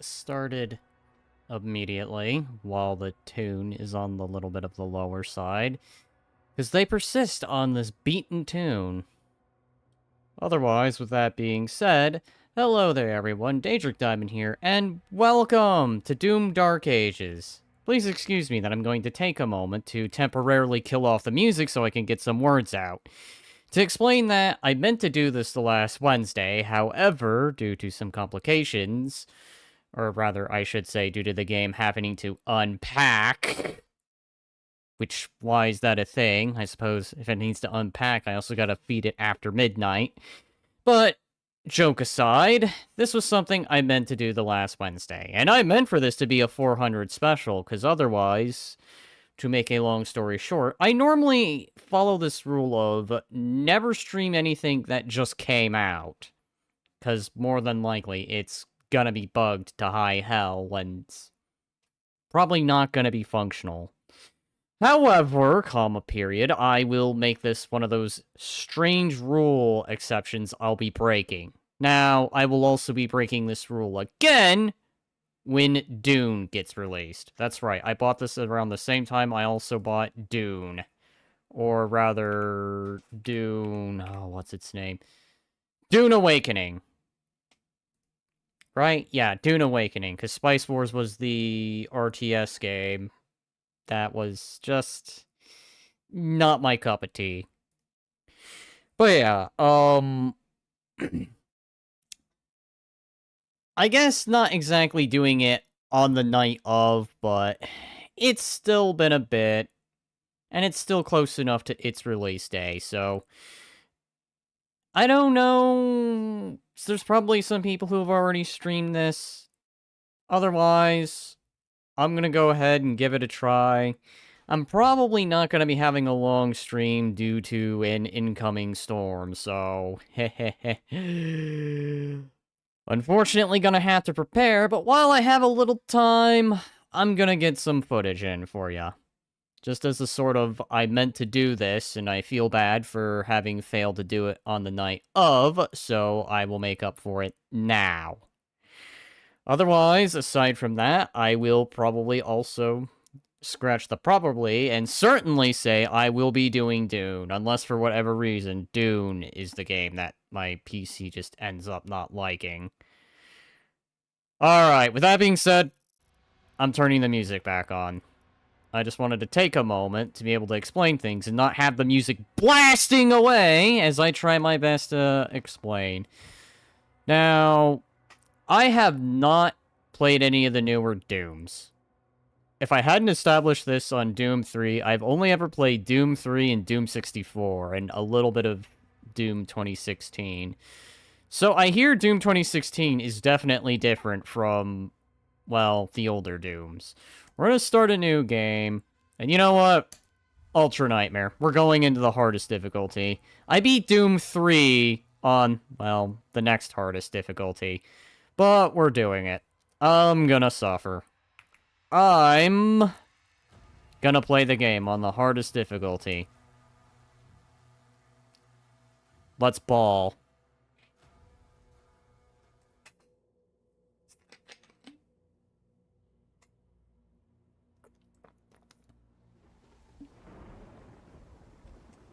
started immediately while the tune is on the little bit of the lower side, because they persist on this beaten tune. Otherwise, with that being said, hello there everyone, Daedric Diamond here, and welcome to DoomDarkAges. Please excuse me that I'm going to take a moment to temporarily kill off the music so I can get some words out. To explain that, I meant to do this the last Wednesday, however, due to some complications, or rather, I should say, due to the game having to unpack, which, why is that a thing? I suppose if it needs to unpack, I also gotta feed it after midnight. But, joke aside, this was something I meant to do the last Wednesday. And I meant for this to be a 400 special, because otherwise, to make a long story short, I normally follow this rule of never stream anything that just came out. Because more than likely, it's gonna be bugged to high hell when it's probably not gonna be functional. However, comma period, I will make this one of those strange rule exceptions I'll be breaking. Now, I will also be breaking this rule again when Dune gets released. That's right, I bought this around the same time I also bought Dune. Or rather, Dune... oh, what's its name? Dune Awakening. Right? Yeah, Dune Awakening, because Spice Wars was the RTS game that was just not my cup of tea. But yeah, I guess not exactly doing it on the night of, but it's still been a bit, and it's still close enough to its release day, so I don't know. There's probably some people who have already streamed this. Otherwise, I'm gonna go ahead and give it a try. I'm probably not gonna be having a long stream due to an incoming storm, so unfortunately gonna have to prepare, but while I have a little time, I'm gonna get some footage in for ya. Just as a sort of, I meant to do this, and I feel bad for having failed to do it on the night of, so I will make up for it now. Otherwise, aside from that, I will probably also scratch the probably, and certainly say I will be doing Dune, unless for whatever reason, Dune is the game that my PC just ends up not liking. Alright, with that being said, I'm turning the music back on. I just wanted to take a moment to be able to explain things and not have the music blasting away as I try my best to explain. Now, I have not played any of the newer Dooms. If I hadn't established this on Doom 3, I've only ever played Doom 3 and Doom 64, and a little bit of Doom 2016. So I hear Doom 2016 is definitely different from, well, the older Dooms. We're going to start a new game, and you know what? Ultra Nightmare. We're going into the hardest difficulty. I beat Doom 3 on, well, the next hardest difficulty, but we're doing it. I'm gonna suffer. I'm gonna play the game on the hardest difficulty. Let's ball.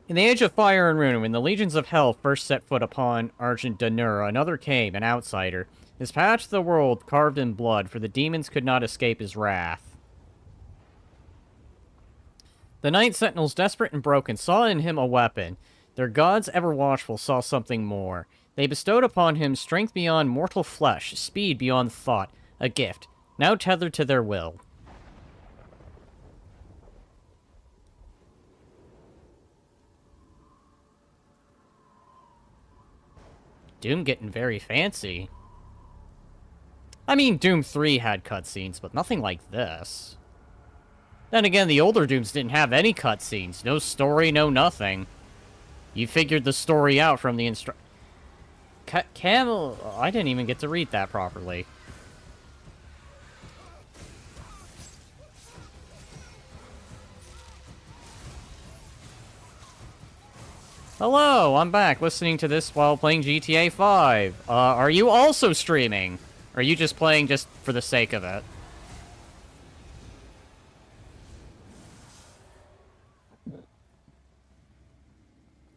In the Age of Fire and Ruin, when the Legions of Hell first set foot upon Argent Danur, another came, an outsider. His path to the world carved in blood, for the demons could not escape his wrath. The Night Sentinels, desperate and broken, saw in him a weapon. Their gods, ever watchful, saw something more. They bestowed upon him strength beyond mortal flesh, speed beyond thought, a gift, now tethered to their will. Doom getting very fancy. I mean, Doom 3 had cutscenes, but nothing like this. Then again, the older Dooms didn't have any cutscenes. No story, no nothing. You figured the story out from the Camel... I didn't even get to read that properly. Hello, I'm back listening to this while playing GTA 5. Are you also streaming? Or are you just playing just for the sake of it?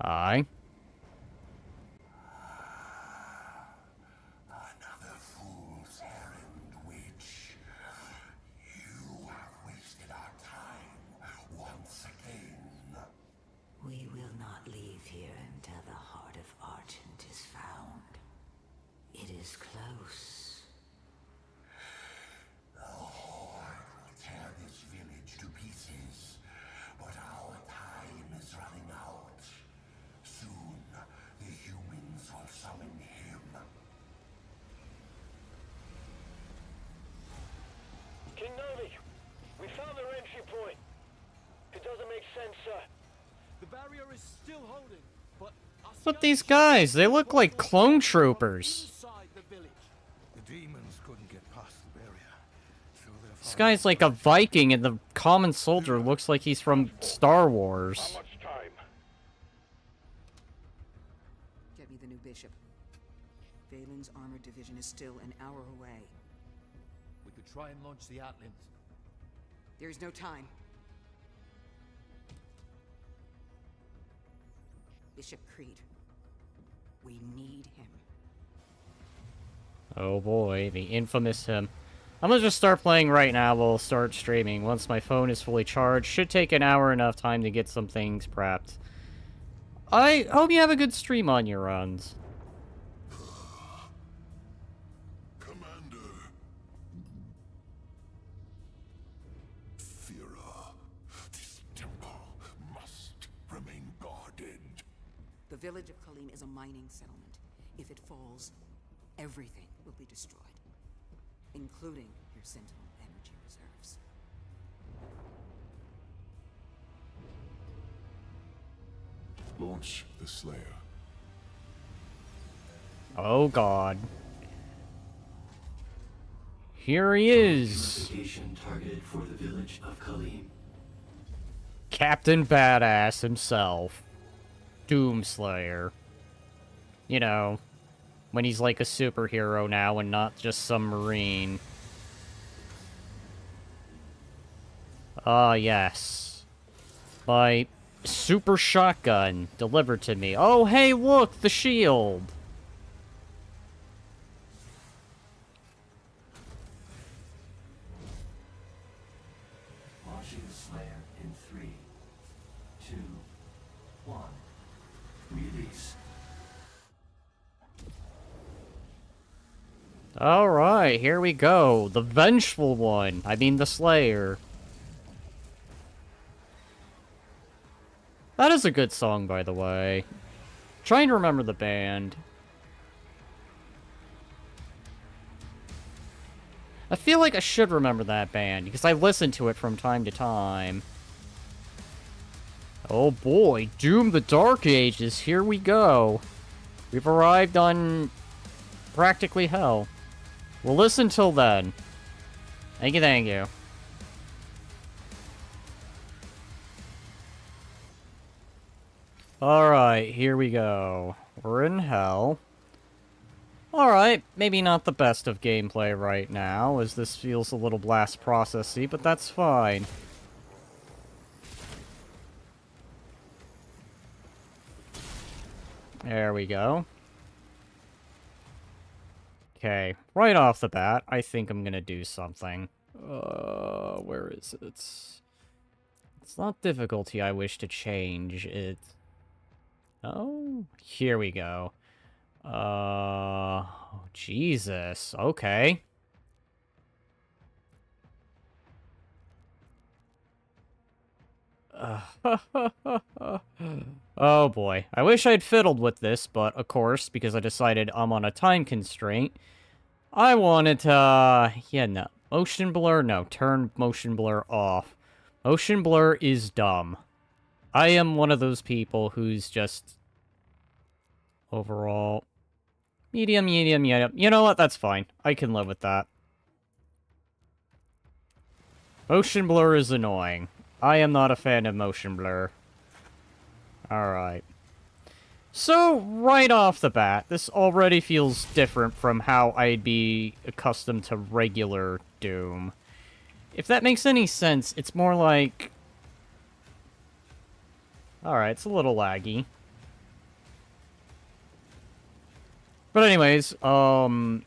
Aye. Another fool's errand, witch. You have wasted our time once again. We will not leave here until the heart of Argent is found. It is close. The Horde will tear this village to pieces, but our time is running out. Soon, the humans will summon him. King Novi, we found their entry point. It doesn't make sense, sir. The barrier is still holding, but But these guys, they look like clone troopers. inside the village. The demons couldn't get past the barrier, so they're This guy's like a Viking, and the common soldier looks like he's from Star Wars. Much time. Get me the new bishop. Valen's armored division is still an hour away. We could try and launch the Atlands. There's no time. Bishop Creed. We need him. Oh boy, the infamous him. I'm gonna just start playing right now. We'll start streaming once my phone is fully charged. Should take an hour enough time to get some things prepped. I hope you have a good stream on your runs. Commander. Fira, this temple must remain guarded. The village of Kalim is a mining settlement. If it falls, everything will be destroyed, including your Sentinel energy reserves. Launch the Slayer. Oh god. Here he is. Location targeted for the village of Kalim. Captain Badass himself. Doomslayer. You know, when he's like a superhero now and not just some marine. Ah, yes. My super shotgun delivered to me. Oh, hey, look, the shield. Launching the Slayer in 3, 2, 1. Release. Alright, here we go. The vengeful one. I mean, the Slayer. That is a good song, by the way. Trying to remember the band. I feel like I should remember that band, because I listen to it from time to time. Oh boy, Doom the Dark Ages, here we go. We've arrived on practically hell. We'll listen till then. Thank you, thank you. Alright, here we go. We're in hell. Alright, maybe not the best of gameplay right now, as this feels a little blast processy, but that's fine. There we go. Okay, right off the bat, I think I'm gonna do something. Where is it? It's not difficulty I wish to change, it's... Oh, here we go. Jesus, okay. Oh boy, I wish I'd fiddled with this, but of course, because I decided I'm on a time constraint, I wanted to, yeah, no. Motion blur? No, turn motion blur off. Motion blur is dumb. I am one of those people who's just... Overall... Medium. You know what? That's fine. I can live with that. Motion blur is annoying. I am not a fan of motion blur. Alright. So, right off the bat, this already feels different from how I'd be accustomed to regular Doom. If that makes any sense, it's more like... Alright, it's a little laggy. But anyways, I'm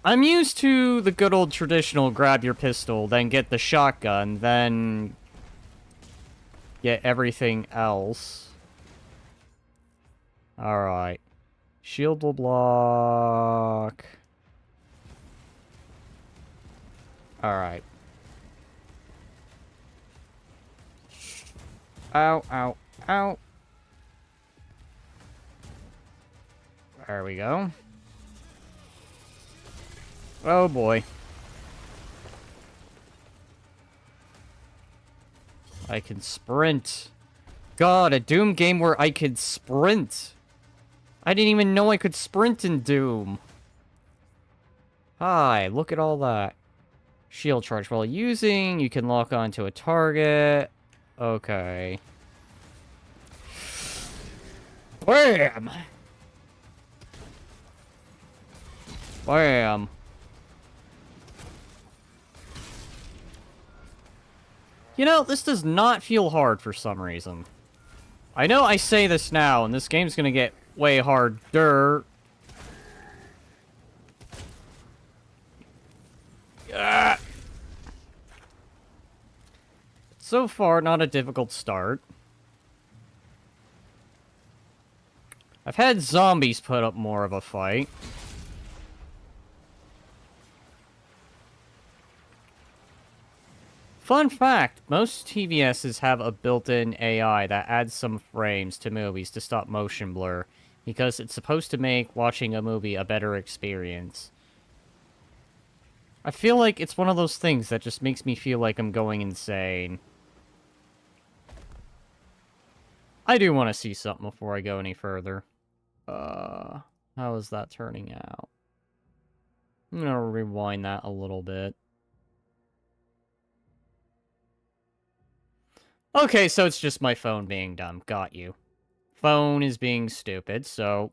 used to the good old traditional grab your pistol, then get the shotgun, then get everything else. Alright. Shield will block. Alright. Ow, ow, ow. There we go. Oh boy. I can sprint. God, a Doom game where I could sprint. I didn't even know I could sprint in Doom. Hi, look at all that. Shield charge while using. You can lock onto a target. Okay. Bam! Bam! You know, this does not feel hard for some reason. I know I say this now, and this game's gonna get way harder. Ah! So far, not a difficult start. I've had zombies put up more of a fight. Fun fact, most TVSs have a built-in AI that adds some frames to movies to stop motion blur, because it's supposed to make watching a movie a better experience. I feel like it's one of those things that just makes me feel like I'm going insane. I do want to see something before I go any further. How is that turning out? I'm gonna rewind that a little bit. Okay, so it's just my phone being dumb. Got you. Phone is being stupid, so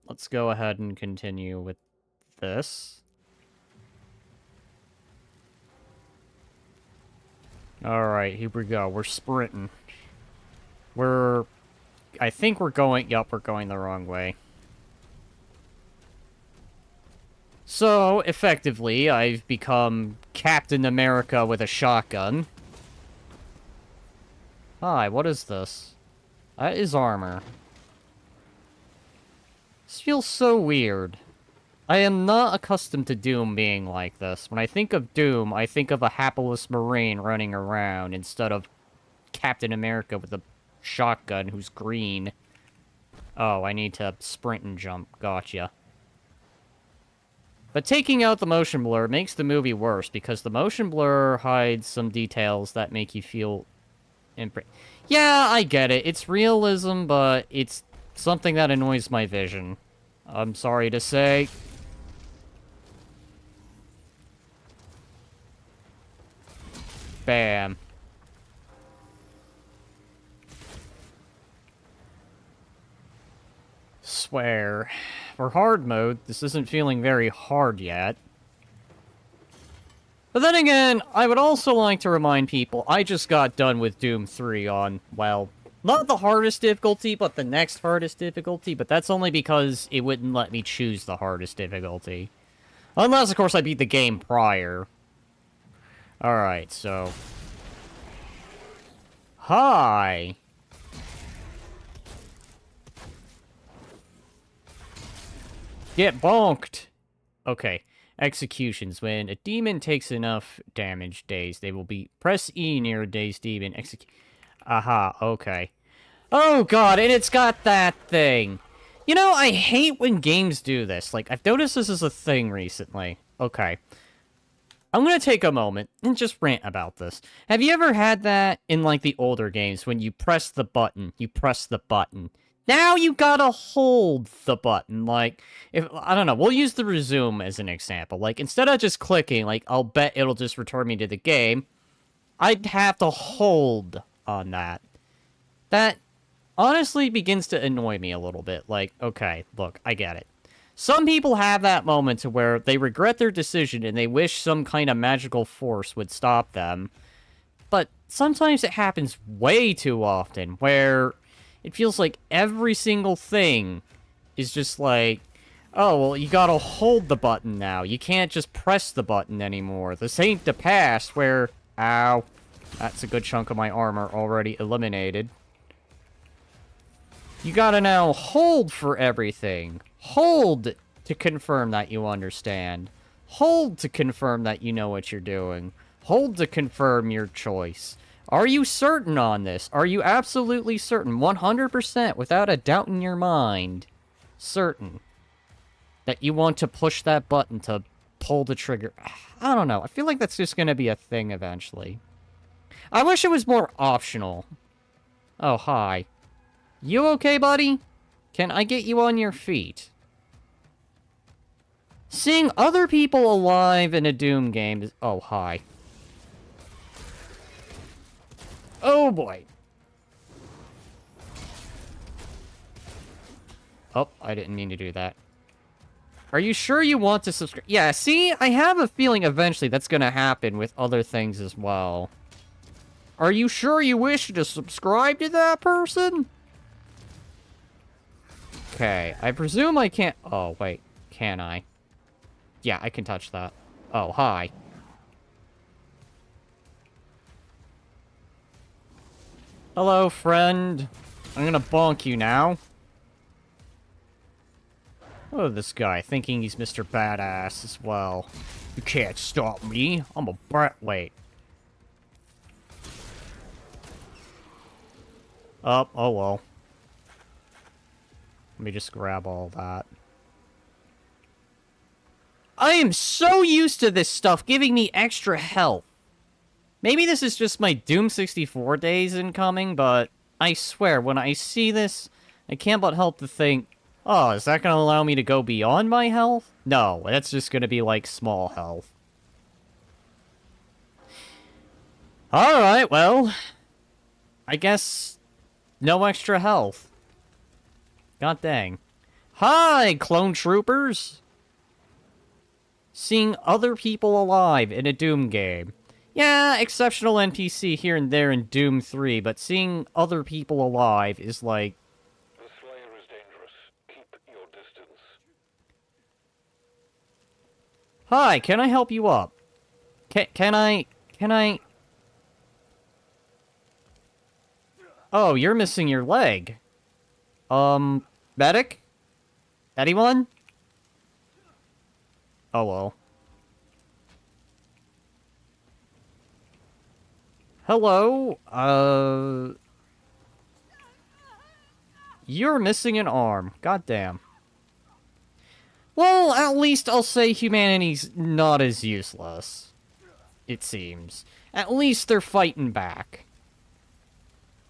let's go ahead and continue with this. Alright, here we go. We're sprinting. I think we're going... Yup, we're going the wrong way. So, effectively, I've become Captain America with a shotgun. Hi, what is this? That is armor. This feels so weird. I am not accustomed to Doom being like this. When I think of Doom, I think of a hapless Marine running around instead of Captain America with a shotgun who's green. Oh, I need to sprint and jump. Gotcha. But taking out the motion blur makes the movie worse, because the motion blur hides some details that make you feel... Yeah, I get it. It's realism, but it's something that annoys my vision. I'm sorry to say. Bam. Swear. For hard mode, this isn't feeling very hard yet. But then again, I would also like to remind people, I just got done with Doom 3 on, well, not the hardest difficulty, but the next hardest difficulty, but that's only because it wouldn't let me choose the hardest difficulty. Unless, of course, I beat the game prior. Alright, so... Hi! Get bonked! Okay. Executions. When a demon takes enough damage dazed, they will be... Press E near a dazed demon. Aha, okay. Oh god, and it's got that thing! You know, I hate when games do this. Like, I've noticed this is a thing recently. Okay. I'm gonna take a moment and just rant about this. Have you ever had that in, like, the older games when you press the button, Now you gotta hold the button, like, if, I don't know, we'll use the resume as an example. Like, instead of just clicking, like, I'll bet it'll just return me to the game, I'd have to hold on that. That honestly begins to annoy me a little bit. Like, okay, look, I get it. Some people have that moment to where they regret their decision and they wish some kind of magical force would stop them. But sometimes it happens way too often, where it feels like every single thing is just like, oh, well, you gotta hold the button now. You can't just press the button anymore. This ain't the past where... Ow. That's a good chunk of my armor already eliminated. You gotta now hold for everything. Hold to confirm that you understand. Hold to confirm that you know what you're doing. Hold to confirm your choice. Are you certain on this? Are you absolutely certain? 100% without a doubt in your mind. Certain. That you want to push that button to pull the trigger. I don't know. I feel like that's just going to be a thing eventually. I wish it was more optional. Oh, hi. You okay, buddy? Can I get you on your feet? Seeing other people alive in a Doom game is... Oh, hi. Oh, boy. Oh, I didn't mean to do that. Are you sure you want to subscribe? Yeah, see? I have a feeling eventually that's going to happen with other things as well. Are you sure you wish to subscribe to that person? Okay, I presume I can't... Oh, wait. Can I? Yeah, I can touch that. Oh, hi. Hello, friend. I'm gonna bonk you now. Oh, this guy, thinking he's Mr. Badass as well. You can't stop me. I'm a brat. Wait. Oh well. Let me just grab all that. I am so used to this stuff giving me extra health. Maybe this is just my Doom 64 days incoming, but I swear, when I see this, I can't but help to think, oh, is that going to allow me to go beyond my health? No, that's just going to be like small health. Alright, well, I guess no extra health. God dang. Hi, clone troopers! Seeing other people alive in a Doom game. Yeah, exceptional NPC here and there in Doom 3, but seeing other people alive is like... The Slayer is dangerous. Keep your distance. Hi, can I help you up? Can I... Oh, you're missing your leg. Medic? Anyone? Oh, well. Hello? You're missing an arm. Goddamn. Well, at least I'll say humanity's not as useless. It seems. At least they're fighting back.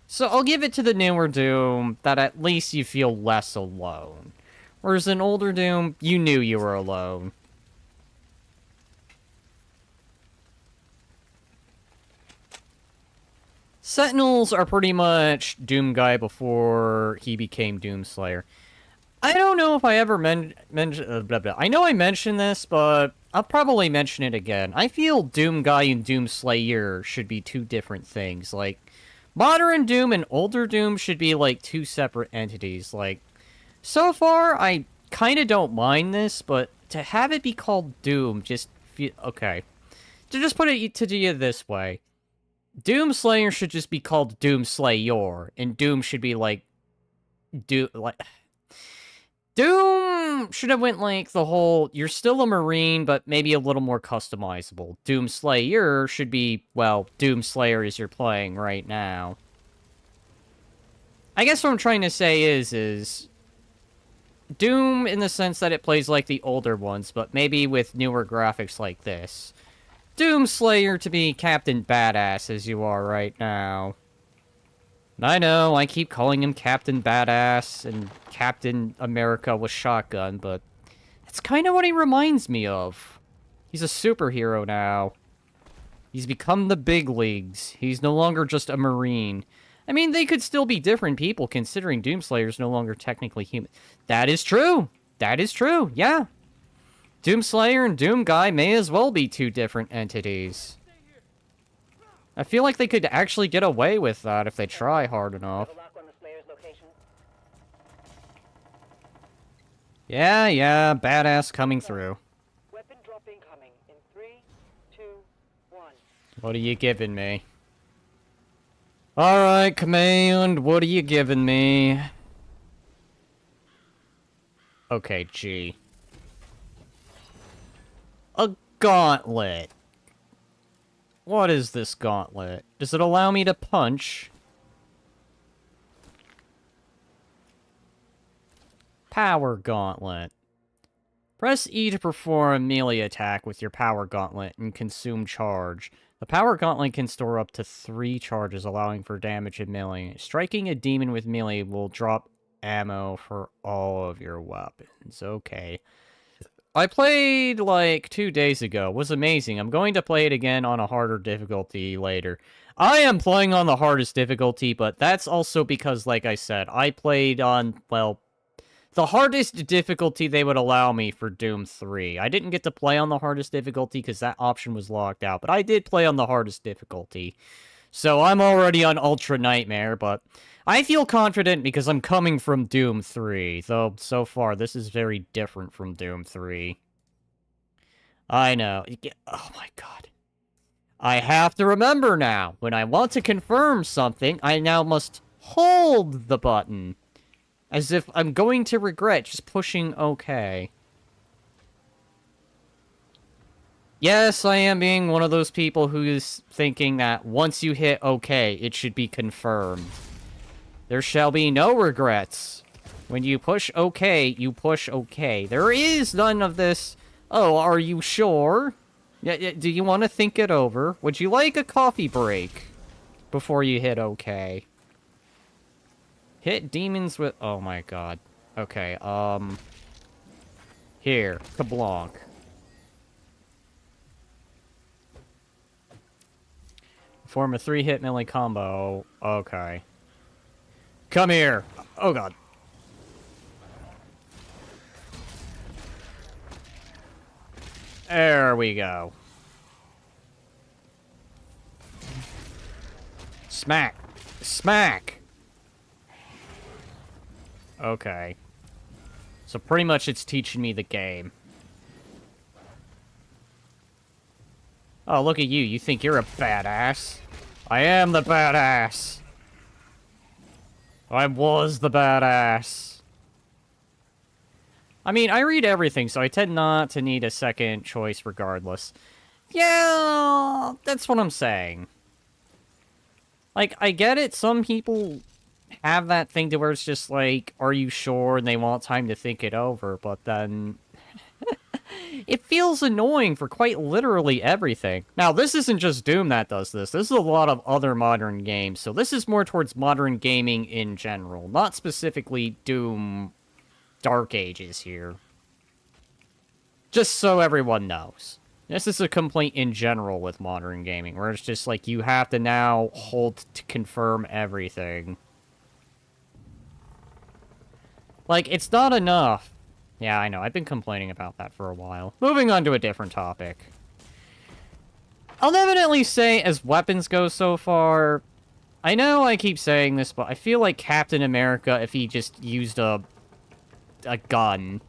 So I'll give it to the newer Doom that at least you feel less alone. Whereas in older Doom, you knew you were alone. Sentinels are pretty much Doom Guy before he became Doomslayer. I don't know if I ever mentioned... I know I mentioned this, but I'll probably mention it again. I feel Doom Guy and Doomslayer should be two different things. Like, modern Doom and older Doom should be, like, two separate entities. Like, so far, I kind of don't mind this, but to have it be called Doom just feel... Okay. To just put it to you this way. Doomslayer should just be called Doomslayer, and Doom should be like... Doom should have went like the whole, you're still a Marine, but maybe a little more customizable. Doomslayer should be, well, Doomslayer as you're playing right now. I guess what I'm trying to say is Doom in the sense that it plays like the older ones, but maybe with newer graphics like this. Doomslayer to be Captain Badass as you are right now. I know, I keep calling him Captain Badass and Captain America with shotgun, but that's kind of what he reminds me of. He's a superhero now. He's become the big leagues. He's no longer just a Marine. I mean, they could still be different people, considering Doomslayer's no longer technically human. That is true. That is true, yeah. Doomslayer and Doomguy may as well be two different entities. I feel like they could actually get away with that if they try hard enough. Yeah, badass coming through. Weapon drop incoming in 3, 2, 1. What are you giving me? Alright, Command, what are you giving me? Okay, G. A gauntlet. What is this gauntlet? Does it allow me to punch? Power Gauntlet. Press E to perform a melee attack with your Power Gauntlet and consume charge. The Power Gauntlet can store up to 3 charges, allowing for damage in melee. Striking a demon with melee will drop ammo for all of your weapons. Okay. I played, like, 2 days ago. It was amazing. I'm going to play it again on a harder difficulty later. I am playing on the hardest difficulty, but that's also because, like I said, I played on, well, the hardest difficulty they would allow me for Doom 3. I didn't get to play on the hardest difficulty because that option was locked out, but I did play on the hardest difficulty. So I'm already on Ultra Nightmare, but I feel confident because I'm coming from Doom 3, though so far this is very different from Doom 3. I know. Oh my god. I have to remember now, when I want to confirm something, I now must hold the button. As if I'm going to regret just pushing OK. Yes, I am being one of those people who is thinking that once you hit OK, it should be confirmed. There shall be no regrets. When you push OK, you push OK. There is none of this, oh, are you sure? Yeah, do you want to think it over? Would you like a coffee break before you hit OK? Hit demons with... Oh my god. Okay, here, Kablanc. Form a 3-hit melee combo. Okay. Come here! Oh god. There we go. Smack! Smack! Okay. So pretty much it's teaching me the game. Oh, look at you. You think you're a badass? I am the badass. I was the badass. I mean, I read everything, so I tend not to need a second choice regardless. Yeah, that's what I'm saying. Like, I get it. Some people have that thing to where it's just like, are you sure? And they want time to think it over, but then it feels annoying for quite literally everything. Now, this isn't just Doom that does this. This is a lot of other modern games, so this is more towards modern gaming in general, not specifically Doom Dark Ages here. Just so everyone knows. This is a complaint in general with modern gaming, where it's just like, you have to now hold to confirm everything. Like, it's not enough. Yeah, I know. I've been complaining about that for a while. Moving on to a different topic. I'll definitely say, as weapons go so far, I know I keep saying this, but I feel like Captain America, if he just used a gun.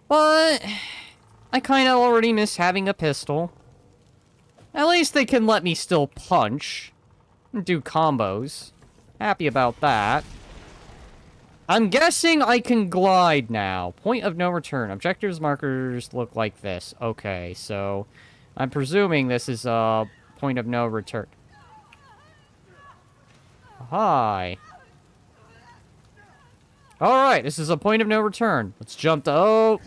But I kind of already miss having a pistol. At least they can let me still punch and do combos. Happy about that. I'm guessing I can glide now. Point of no return. Objectives markers look like this. Okay, so I'm presuming this is a point of no return. Hi. Alright, this is a point of no return. Let's jump to... Oh.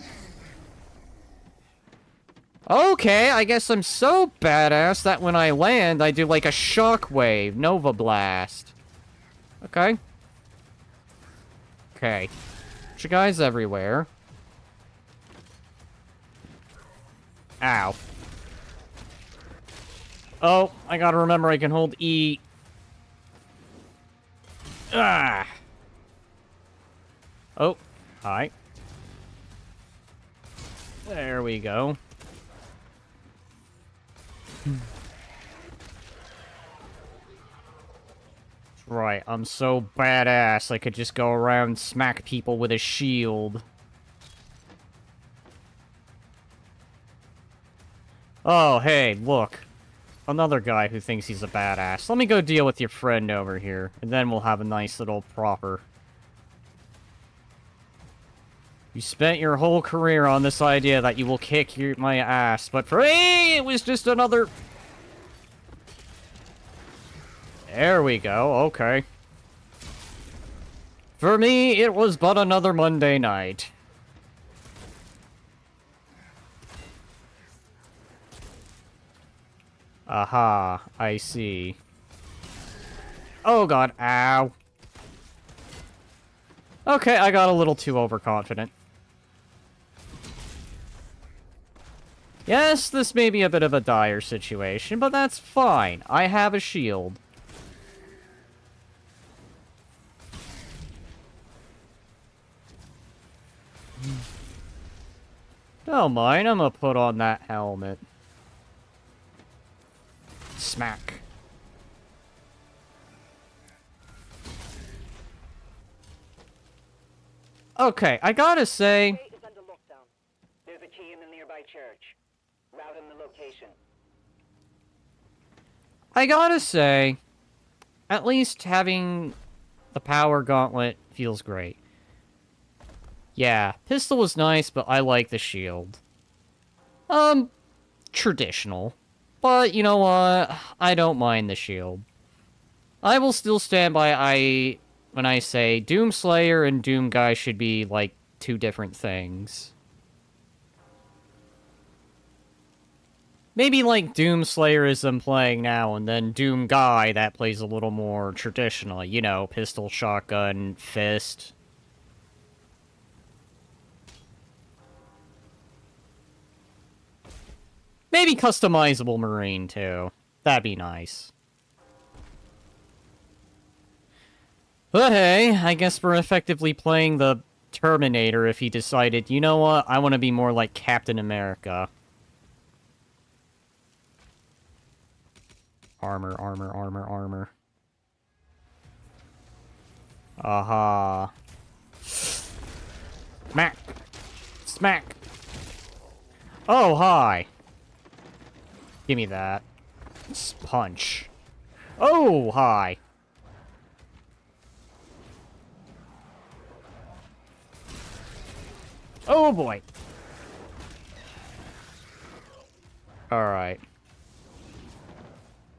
Okay, I guess I'm so badass that when I land, I do like a shockwave. Nova Blast. Okay. Okay. Bunch of guys everywhere. Ow. Oh, I gotta remember I can hold E. Ah! Oh, hi. There we go. Right, I'm so badass I could just go around and smack people with a shield. Oh, hey, look. Another guy who thinks he's a badass. Let me go deal with your friend over here, and then we'll have a nice little proper. You spent your whole career on this idea that you will kick my ass, but for me, it was just another... There we go, okay. For me, it was but another Monday night. Aha, I see. Oh god, ow. Okay, I got a little too overconfident. Yes, this may be a bit of a dire situation, but that's fine. I have a shield. Don't mind, I'm gonna put on that helmet. Smack. Okay, I gotta say... Gate is under lockdown. There's a key in the nearby church. Route and the location. I gotta say, at least having the power gauntlet feels great. Yeah, pistol was nice, but I like the shield. Traditional. But, you know what? I don't mind the shield. I will still stand by when I say Doomslayer and Doomguy should be, like, two different things. Maybe, like, Doomslayer is I'm playing now, and then Doomguy that plays a little more traditional. You know, pistol, shotgun, fist. Maybe customizable Marine, too. That'd be nice. But hey, I guess we're effectively playing the Terminator if he decided, you know what, I want to be more like Captain America. Armor, armor, armor, armor. Aha. Smack. Smack. Oh, hi. Give me that. Punch. Oh, hi. Oh, boy. Alright.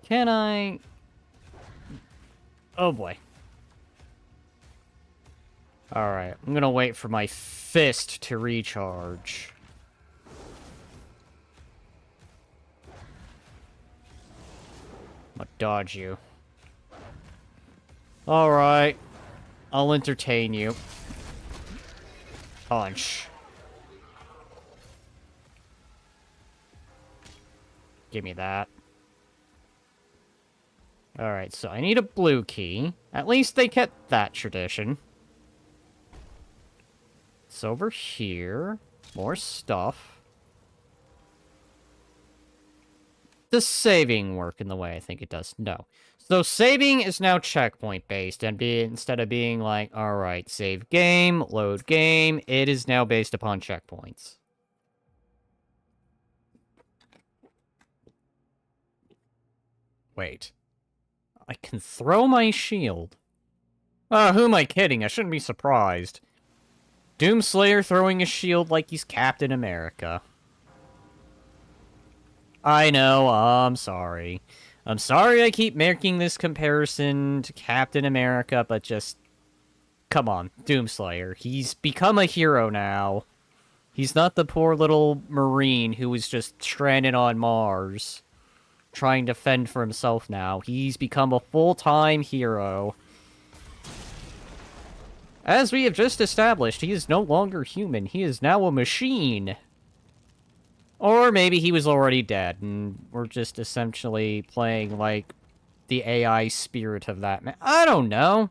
Can I... Oh, boy. Alright, I'm gonna wait for my fist to recharge. I'm gonna dodge you. Alright. I'll entertain you. Punch. Give me that. Alright, so I need a blue key. At least they kept that tradition. It's over here. More stuff. Does saving work in the way I think it does? No. So saving is now checkpoint based, and instead of being like, alright, save game, load game, it is now based upon checkpoints. Wait. I can throw my shield. Who am I kidding? I shouldn't be surprised. Doomslayer throwing a shield like he's Captain America. I know, I'm sorry. I'm sorry I keep making this comparison to Captain America, but just... Come on, Doomslayer. He's become a hero now. He's not the poor little Marine who was just stranded on Mars, trying to fend for himself now. He's become a full-time hero. As we have just established, he is no longer human. He is now a machine. Or maybe he was already dead, and we're just essentially playing, like, the AI spirit of that man. I don't know.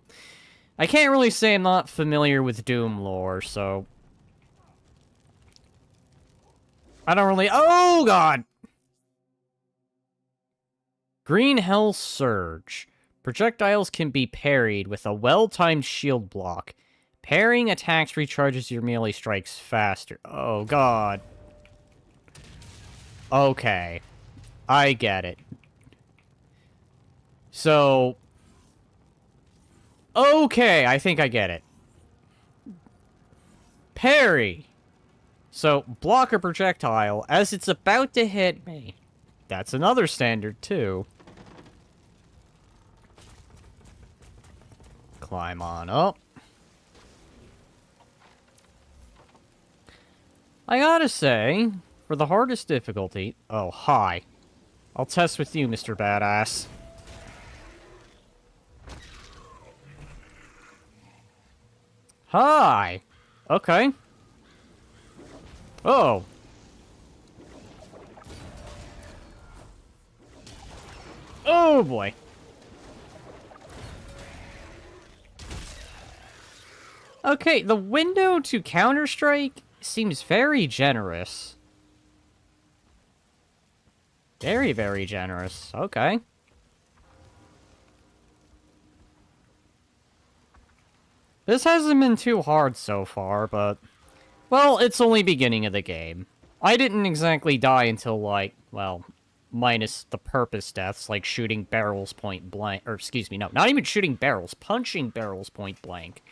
I can't really say I'm not familiar with Doom lore, so... I don't really... Oh, God! Green Hell Surge. Projectiles can be parried with a well-timed shield block. Parrying attacks recharges your melee strikes faster. Oh, God. Okay. I get it. So... Okay, I think I get it. Parry. So, block a projectile as it's about to hit me. That's another standard, too. Climb on up. I gotta say, for the hardest difficulty... Oh, hi. I'll test with you, Mr. Badass. Hi! Okay. Oh. Oh, boy. Okay, the window to Counter-Strike seems very generous. Very, very generous. Okay. This hasn't been too hard so far, but... Well, it's only beginning of the game. I didn't exactly die until, like, well, minus the purpose deaths, like shooting barrels point blank. Or, excuse me, no, not even shooting barrels. Punching barrels point blank.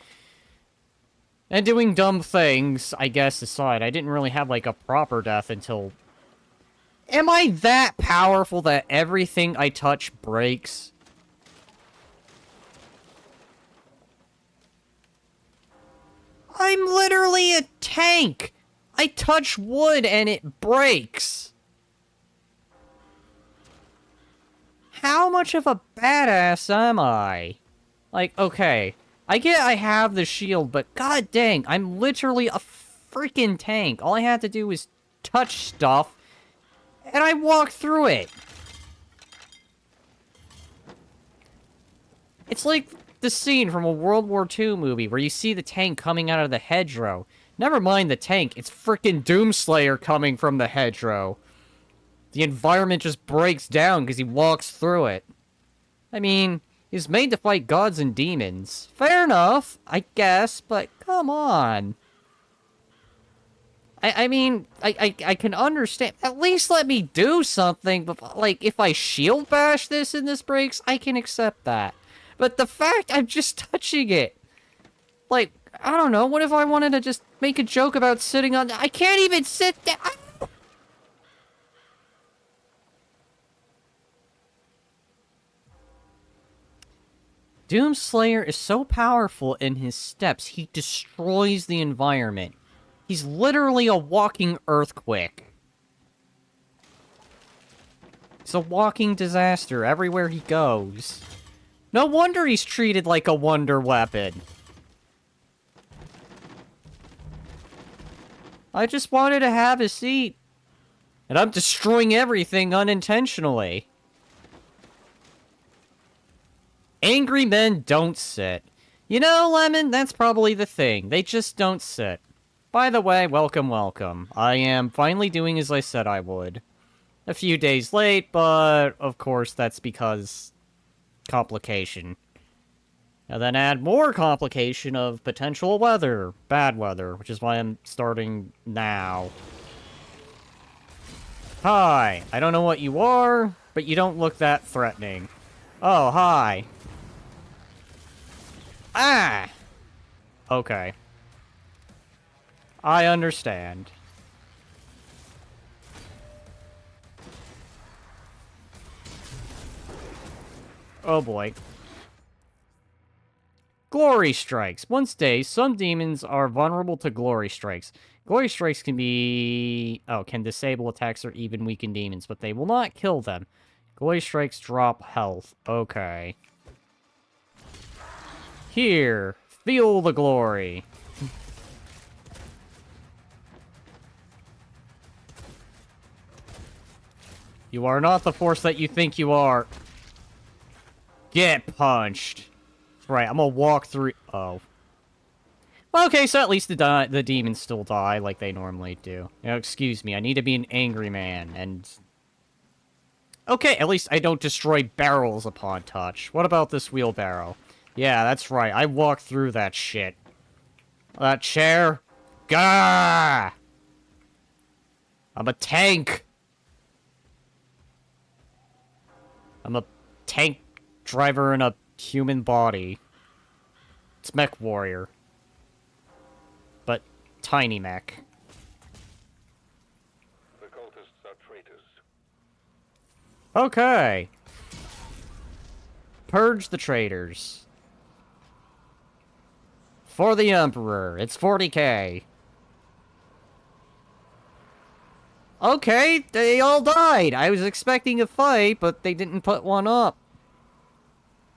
And doing dumb things, I guess, aside. I didn't really have, like, a proper death until... Am I that powerful that everything I touch breaks? I'm literally a tank! I touch wood and it breaks! How much of a badass am I? Like, okay, I get I have the shield, but god dang, I'm literally a freaking tank. All I had to do was touch stuff, and I walked through it. It's like the scene from a World War II movie where you see the tank coming out of the hedgerow. Never mind the tank, it's frickin' Doomslayer coming from the hedgerow. The environment just breaks down because he walks through it. I mean, he's made to fight gods and demons. Fair enough, I guess, but come on. I mean, I can understand. At least let me do something. But, like, if I shield bash this and this breaks, I can accept that. But the fact I'm just touching it. Like, I don't know. What if I wanted to just make a joke about sitting on... I can't even sit down. Doomslayer is so powerful in his steps, he destroys the environment. He's literally a walking earthquake. He's a walking disaster everywhere he goes. No wonder he's treated like a wonder weapon. I just wanted to have a seat. And I'm destroying everything unintentionally. Angry men don't sit. You know, Lemon, that's probably the thing. They just don't sit. By the way, welcome, welcome. I am finally doing as I said I would. A few days late, but of course that's because... complication. And then add more complication of potential weather. Bad weather, which is why I'm starting now. Hi, I don't know what you are, but you don't look that threatening. Oh, hi. Ah! Okay. I understand. Oh boy. Glory strikes. Once day, some demons are vulnerable to glory strikes. Glory strikes can be... oh, can disable attacks or even weaken demons, but they will not kill them. Glory strikes drop health. Okay. Here, feel the glory. You are not the force that you think you are. Get punched. Right, I'm gonna walk through... Oh. Okay, so at least the demons still die like they normally do. Now, excuse me, I need to be an angry man, and... Okay, at least I don't destroy barrels upon touch. What about this wheelbarrow? Yeah, that's right, I walked through that shit. That chair? Gah! I'm a tank! I'm a tank driver in a human body. It's Mech Warrior. But tiny mech. The cultists are traitors. Okay. Purge the traitors. For the Emperor. It's 40k. Okay, they all died. I was expecting a fight, but they didn't put one up.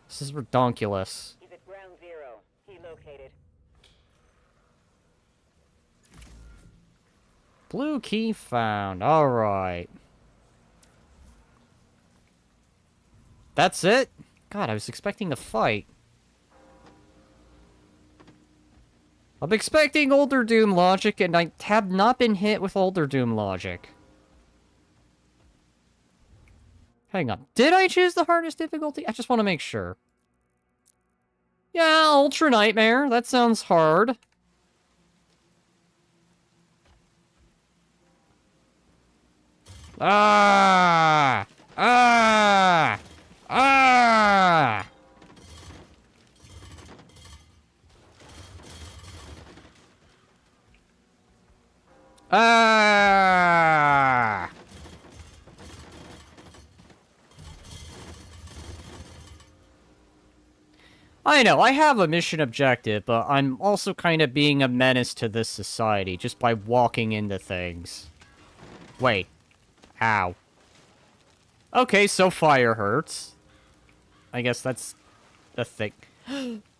This is redonkulous. He's at ground zero. He located. Blue key found. Alright. That's it? God, I was expecting a fight. I'm expecting older Doom logic, and I have not been hit with older Doom logic. Hang on. Did I choose the hardest difficulty? I just want to make sure. Yeah, Ultra Nightmare. That sounds hard. Ah! Ah! Ah! Ah! I know, I have a mission objective, but I'm also kind of being a menace to this society just by walking into things. Wait. Ow. Okay, so fire hurts. I guess that's a thing.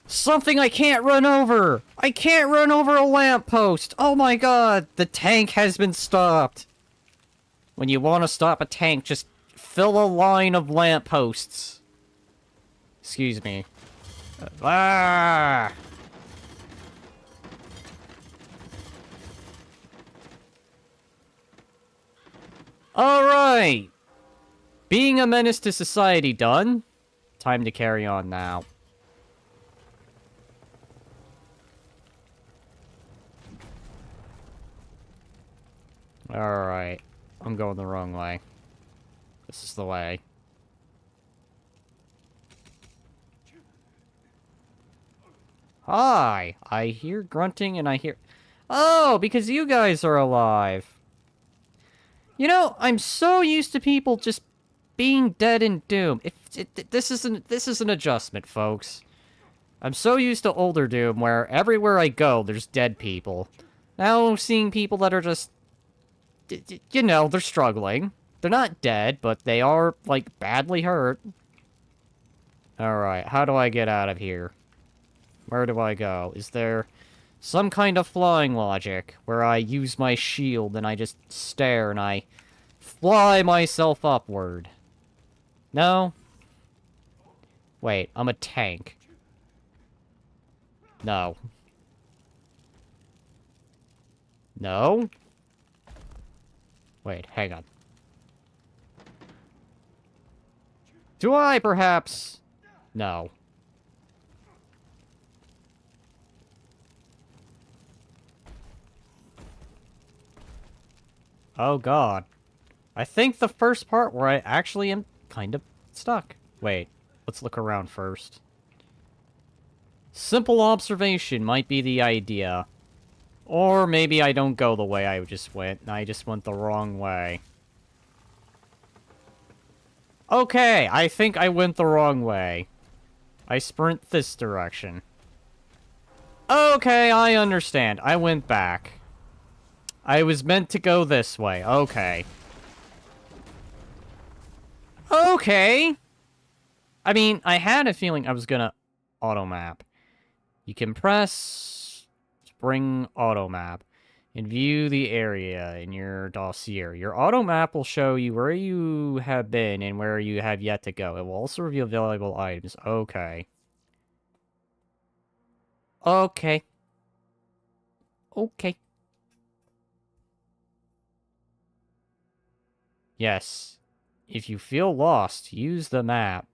Something I can't run over! I can't run over a lamppost! Oh my god! The tank has been stopped! When you want to stop a tank, just fill a line of lampposts. Excuse me. Ah! Alright! Being a menace to society done. Time to carry on now. Alright. I'm going the wrong way. This is the way. Hi! I hear grunting and I hear... Oh, because you guys are alive. You know, I'm so used to people just being dead in Doom. This is an adjustment, folks. I'm so used to older Doom where everywhere I go, there's dead people. Now seeing people that are just... You know, they're struggling. They're not dead, but they are, like, badly hurt. Alright, how do I get out of here? Where do I go? Is there some kind of flying logic where I use my shield and I just stare and I fly myself upward? No? Wait, I'm a tank. No. No? Wait, hang on. Do I, perhaps? No. Oh god. I think the first part where I actually am kind of stuck. Wait, let's look around first. Simple observation might be the idea. Or maybe I don't go the way I just went, and I just went the wrong way. Okay, I think I went the wrong way. I sprint this direction. Okay, I understand. I went back. I was meant to go this way. Okay. Okay! I mean, I had a feeling I was gonna auto-map. You can press... Spring auto-map. And view the area in your dossier. Your auto map will show you where you have been and where you have yet to go. It will also reveal valuable items. Okay. Okay. Okay. Yes. If you feel lost, use the map.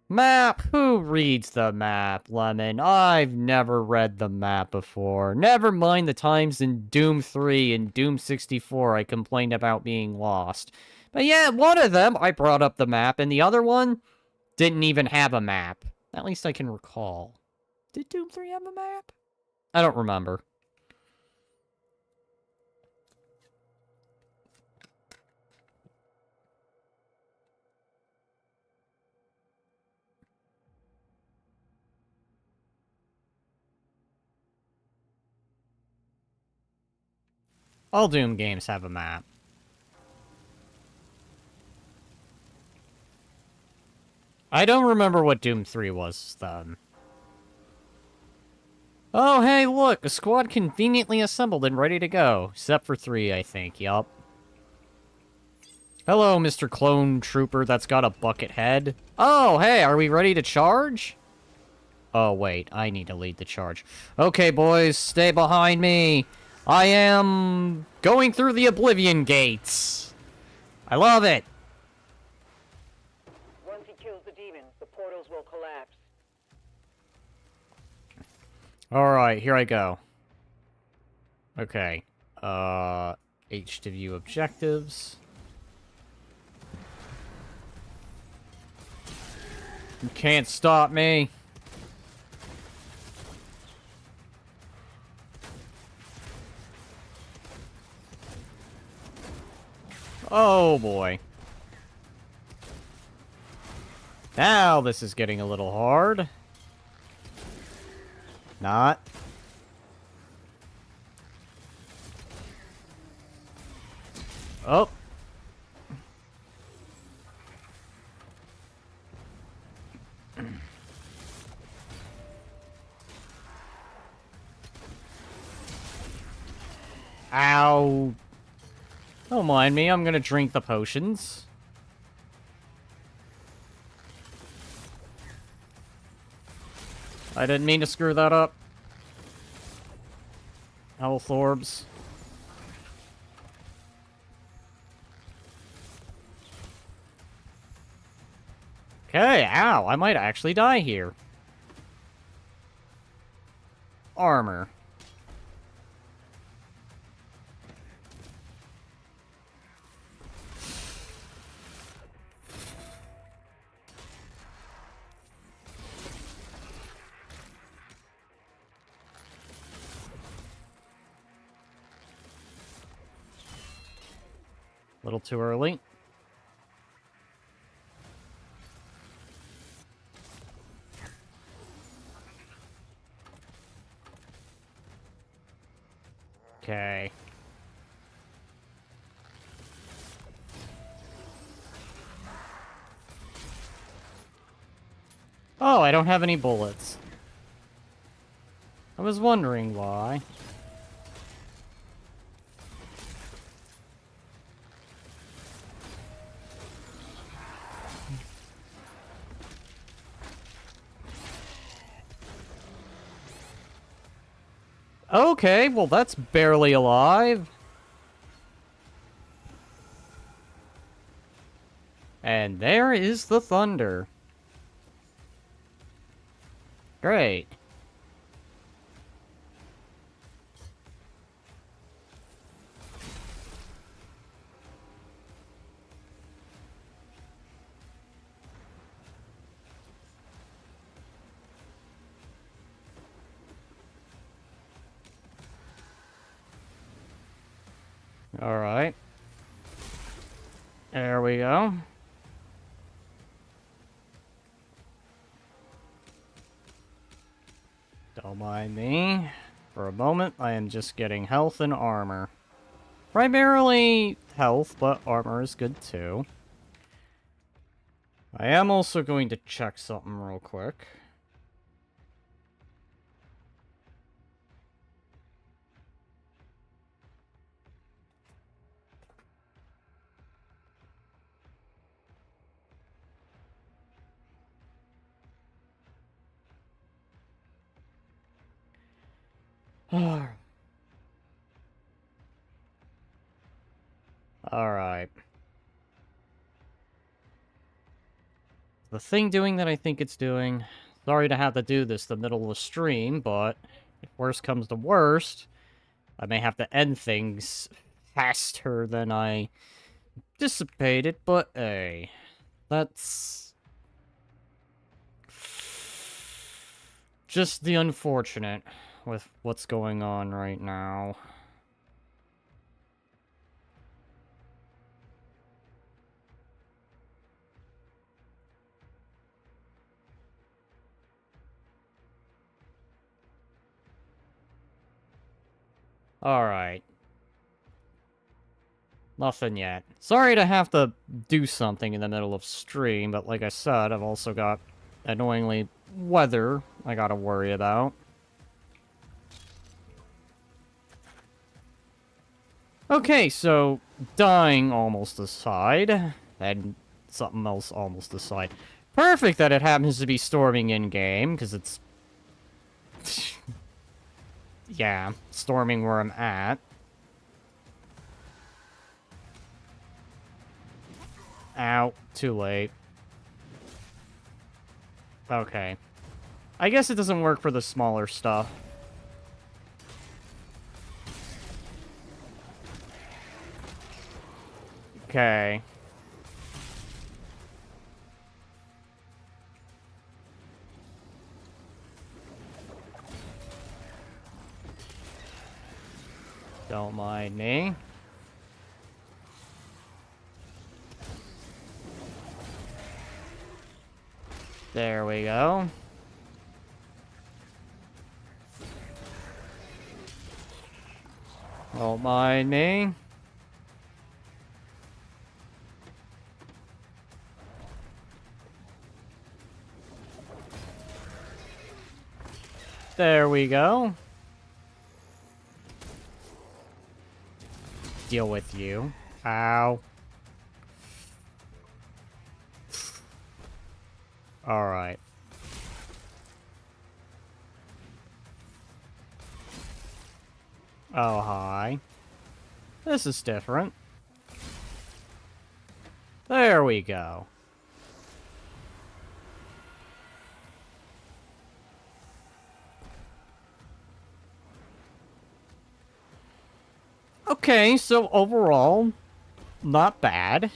Map? Who reads the map, Lemon? I've never read the map before. Never mind the times in Doom 3 and Doom 64 I complained about being lost. But yeah, one of them, I brought up the map, and the other one didn't even have a map. At least I can recall. Did Doom 3 have a map? I don't remember. All Doom games have a map. I don't remember what Doom 3 was, then. Oh, hey, look! A squad conveniently assembled and ready to go. Except for 3, I think. Yup. Hello, Mr. Clone Trooper that's got a bucket head. Oh, hey, are we ready to charge? Oh, wait, I need to lead the charge. Okay, boys, stay behind me. I am going through the Oblivion Gates. I love it. Once he kills the demon, the portals will collapse. Alright, here I go. Okay. H to view objectives. You can't stop me. Oh boy. Now this is getting a little hard. Not. Oh. Ow. Don't mind me, I'm gonna drink the potions. I didn't mean to screw that up. Health orbs. Okay, ow, I might actually die here. Armor. A little too early. Okay. Oh, I don't have any bullets. I was wondering why. Okay, well that's barely alive. And there is the thunder. Great. Alright. There we go. Don't mind me. For a moment, I am just getting health and armor. Primarily health, but armor is good too. I am also going to check something real quick. Alright. The thing doing that I think it's doing... Sorry to have to do this the middle of the stream, but if worst comes to worst, I may have to end things faster than I anticipated, but hey, that's just the unfortunate with what's going on right now. Alright. Nothing yet. Sorry to have to do something in the middle of stream, but like I said, I've also got, annoyingly, weather I gotta worry about. Okay, so, dying almost aside, and something else almost aside. Perfect that it happens to be storming in-game, because it's... yeah, storming where I'm at. Ow, too late. Okay. I guess it doesn't work for the smaller stuff. Okay. Don't mind me. There we go. Don't mind me. There we go. Deal with you. Ow. Alright. Oh, hi. This is different. There we go. Okay, so overall, not bad.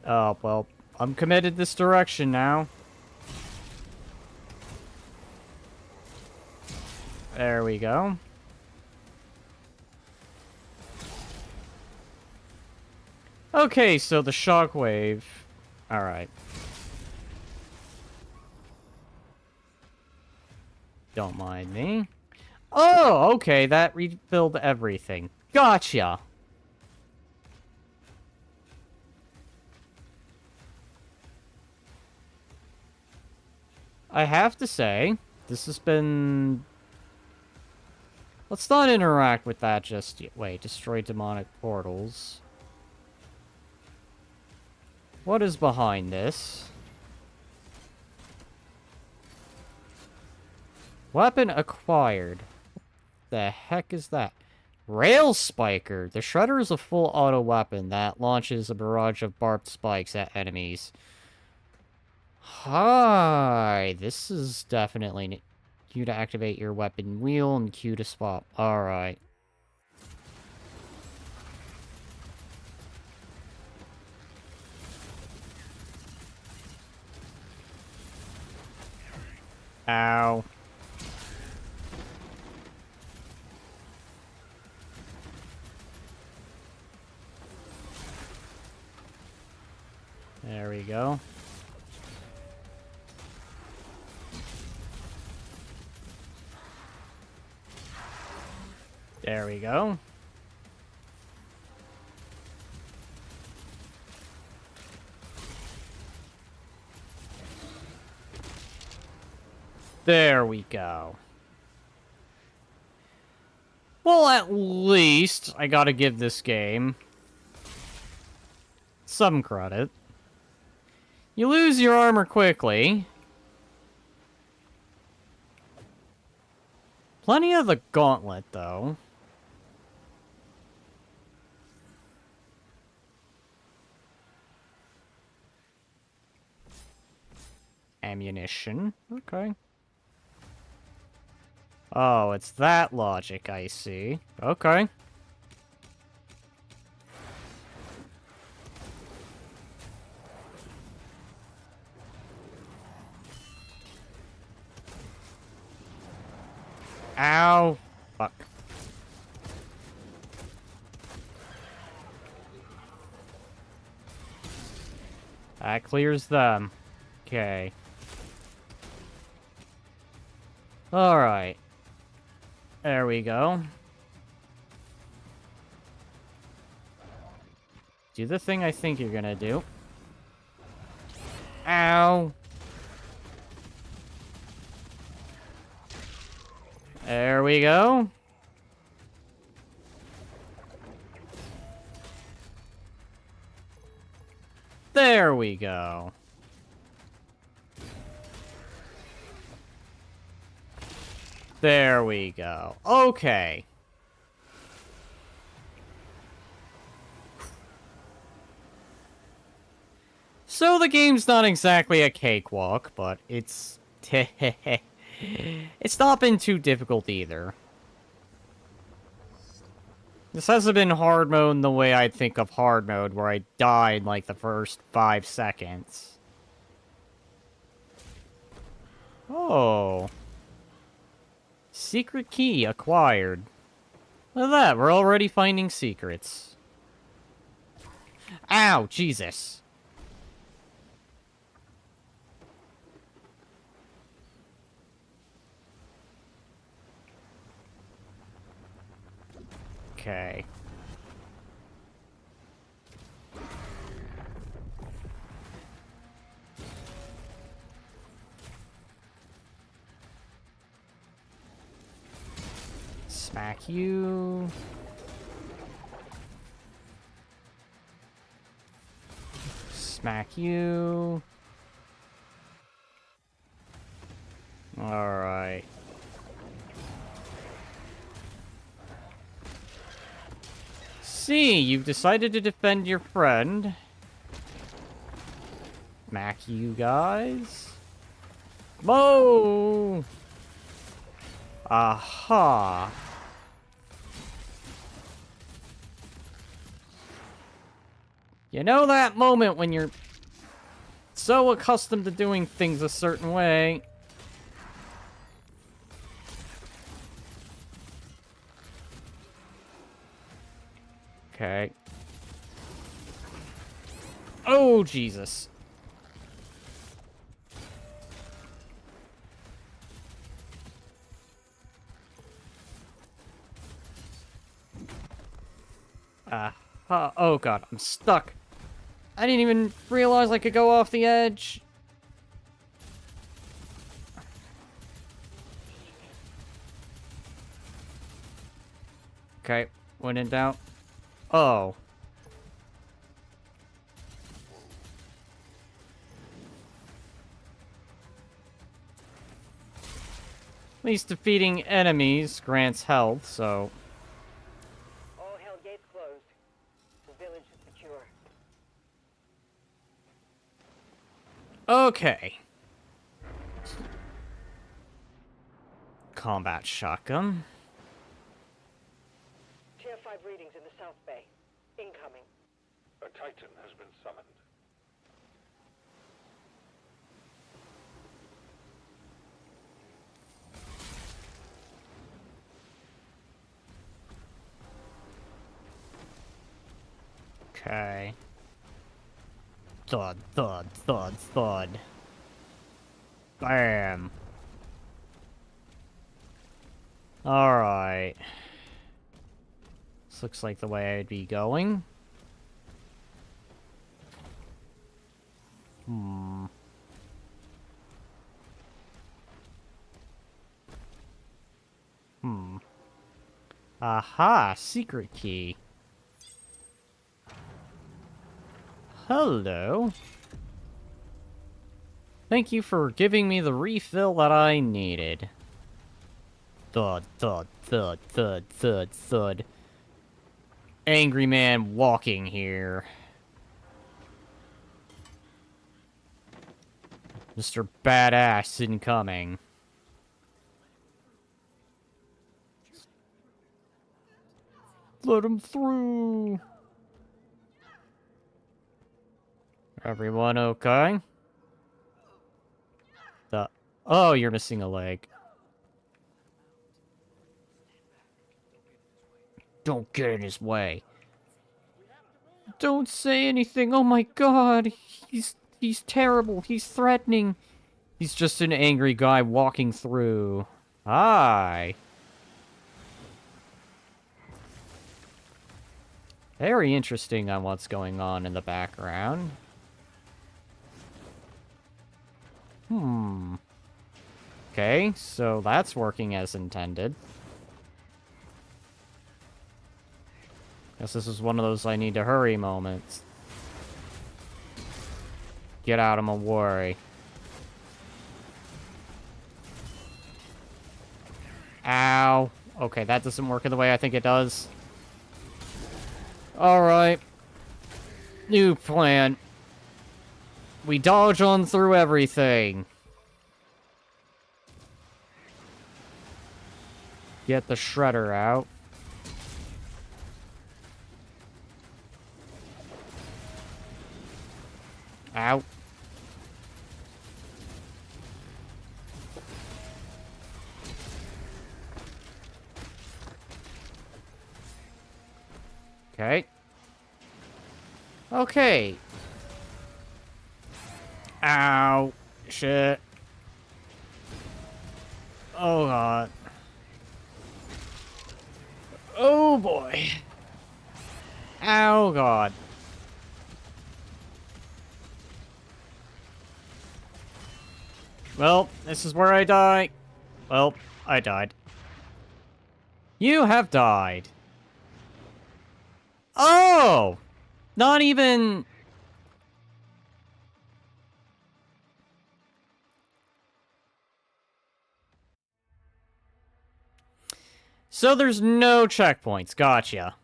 Oh, well, I'm committed this direction now. There we go. Okay, so the shockwave. Alright. Don't mind me. Oh, okay, that refilled everything. Gotcha! I have to say, this has been... Let's not interact with that just yet. Wait, destroy demonic portals. What is behind this? Weapon acquired. What the heck is that? Rail Spiker. The Shredder is a full auto weapon that launches a barrage of barbed spikes at enemies. Hi, this is definitely Q to activate your weapon wheel and Q to swap. Alright. Ow. There we go. There we go. There we go. Well, at least I gotta give this game some credit. You lose your armor quickly, Plenty of the gauntlet, though. Ammunition. Okay. Oh, it's that logic, I see. Okay. Ow. Fuck. That clears them. Okay. Alright. There we go. Do the thing I think you're gonna do. Ow. There we go. There we go. There we go. Okay. So the game's not exactly a cakewalk, but it's... it's not been too difficult either. This hasn't been hard mode in the way I'd think of hard mode, where I died like the first 5 seconds. Oh. Secret key acquired. Look at that, we're already finding secrets. Ow, Jesus. Okay. Smack you. Smack you. Alright. See, you've decided to defend your friend. Smack you guys. Whoa! Aha! You know that moment when you're so accustomed to doing things a certain way. Okay. Oh, Jesus. Oh god, I'm stuck. I didn't even realize I could go off the edge. Okay, when in doubt. Oh. At least defeating enemies grants health, so... All hell gates closed. The village is secure. Okay. Combat shotgun. Tier 5 readings in the South Bay. Incoming. A Titan has been summoned. Okay. Thud, thud, thud, thud. Bam. Alright. This looks like the way I'd be going. Hmm. Aha! Secret key. Hello. Thank you for giving me the refill that I needed. Thud, thud, thud, thud, thud, thud. Angry man walking here. Mr. Badass incoming. Let him through. Everyone okay? Oh, you're missing a leg. Don't get in his way. Don't say anything. Oh my god. He's terrible. He's threatening. He's just an angry guy walking through. Hi. Very interesting on what's going on in the background. Okay, so that's working as intended. Guess this is one of those I need to hurry moments. Get out of my worry. Ow. Okay, that doesn't work in the way I think it does. Alright. New plan. We dodge on through everything. Get the shredder out. Ow. Okay. Okay. Ow. Shit. Oh god. Oh boy. Oh god. Well, this is where I die. Well, I died. You have died. Oh! Not even... So there's no checkpoints. Gotcha.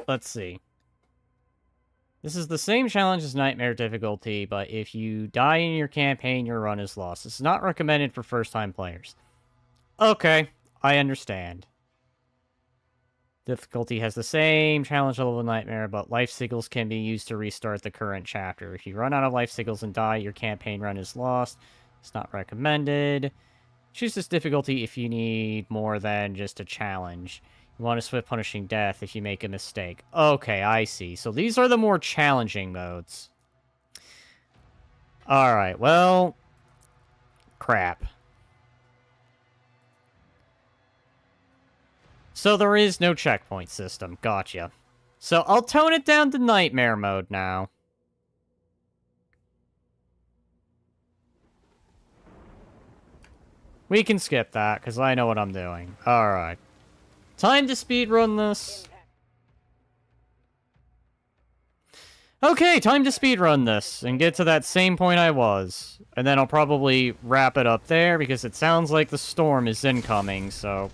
Let's see. This is the same challenge as Nightmare difficulty, but if you die in your campaign, your run is lost. This is not recommended for first-time players. Okay, I understand. Difficulty has the same challenge level of Nightmare, but life sigils can be used to restart the current chapter. If you run out of life sigils and die, your campaign run is lost. It's not recommended. Choose this difficulty if you need more than just a challenge. You want to swift punishing death if you make a mistake. Okay, I see. So these are the more challenging modes. Alright, well... crap. So there is no checkpoint system. Gotcha. So I'll tone it down to Nightmare mode now. We can skip that, because I know what I'm doing. Alright. Time to speedrun this. Okay, time to speedrun this, and get to that same point I was. And then I'll probably wrap it up there, because it sounds like the storm is incoming, so...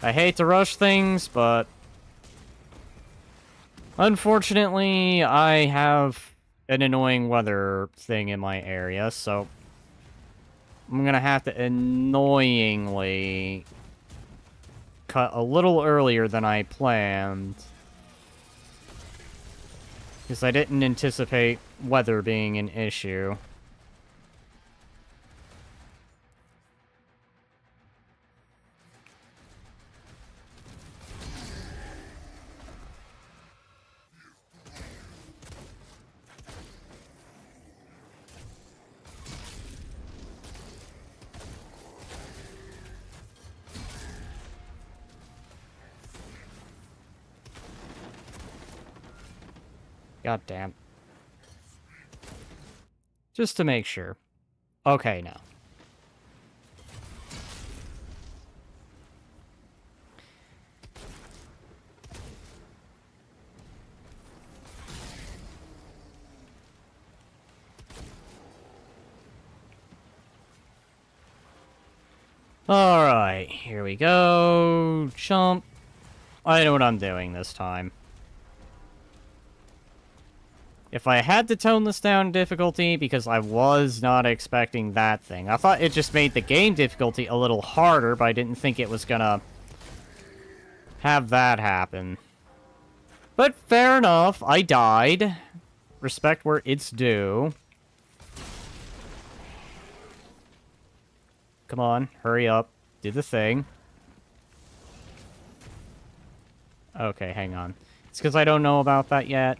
I hate to rush things, but... unfortunately, I have an annoying weather thing in my area, so... I'm gonna have to annoyingly cut a little earlier than I planned. Because I didn't anticipate weather being an issue. God damn. Just to make sure. Okay, now. Alright, here we go. Jump. I know what I'm doing this time. If I had to tone this down difficulty, because I was not expecting that thing. I thought it just made the game difficulty a little harder, but I didn't think it was gonna have that happen. But fair enough, I died. Respect where it's due. Come on, hurry up. Do the thing. Okay, hang on. It's because I don't know about that yet.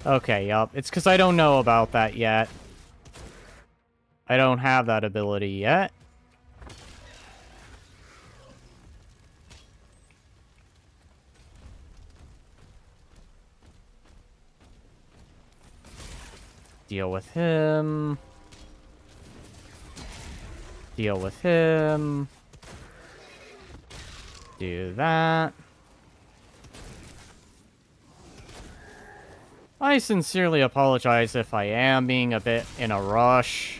Okay, yup. It's because I don't know about that yet. I don't have that ability yet. Deal with him. Deal with him. Do that. I sincerely apologize if I am being a bit in a rush.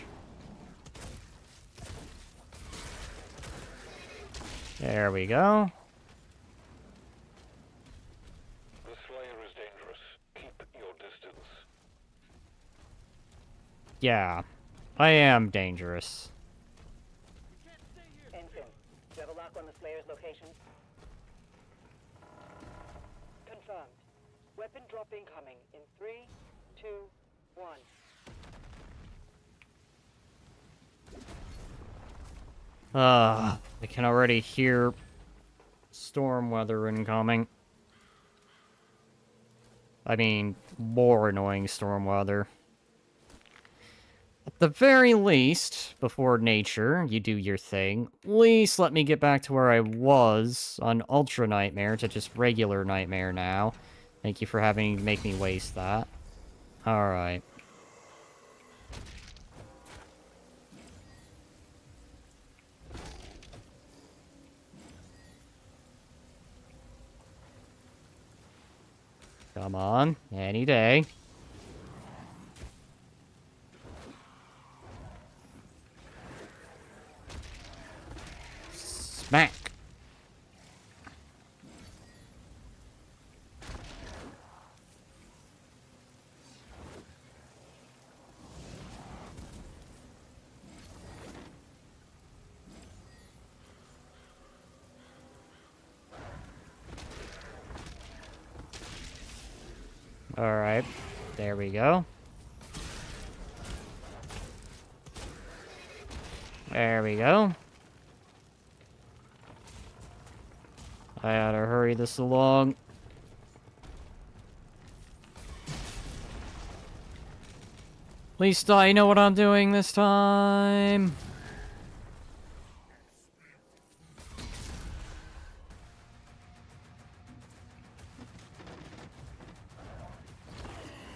There we go. The Slayer is dangerous. Keep your distance. Yeah, I am dangerous. Ensign, do you have a lock on the Slayer's location? Confirmed. Weapon drop incoming in 3, 2, 1. I can already hear storm weather incoming. I mean, more annoying storm weather. At the very least, before nature, you do your thing. At least let me get back to where I was on Ultra Nightmare to just regular Nightmare now. Thank you for having to make me waste that. Alright. Come on, any day. Smack. Alright, there we go. There we go. I gotta hurry this along. At least I know what I'm doing this time.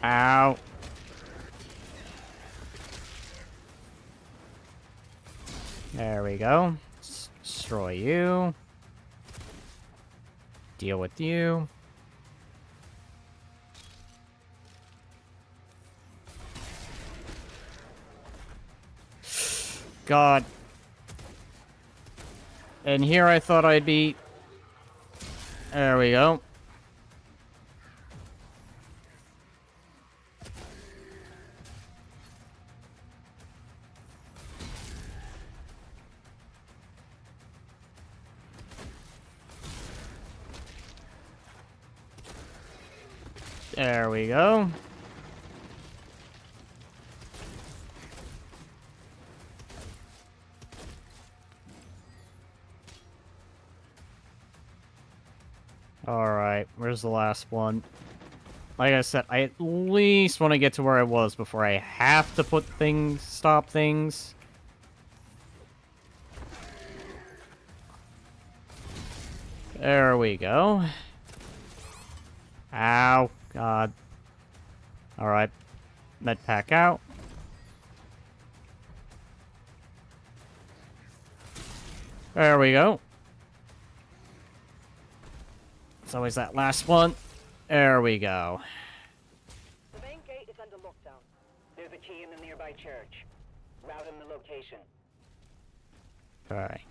Ow. There we go. Destroy you. Deal with you. God. And here I thought I'd be... There we go. There we go. Alright, where's the last one? Like I said, I at least want to get to where I was before I have to put things, stop things. There we go. Ow. God. Alright. Med pack out. There we go. It's always that last one. There we go. The main gate is under lockdown. There's a key in the nearby church. Route him the location. Okay.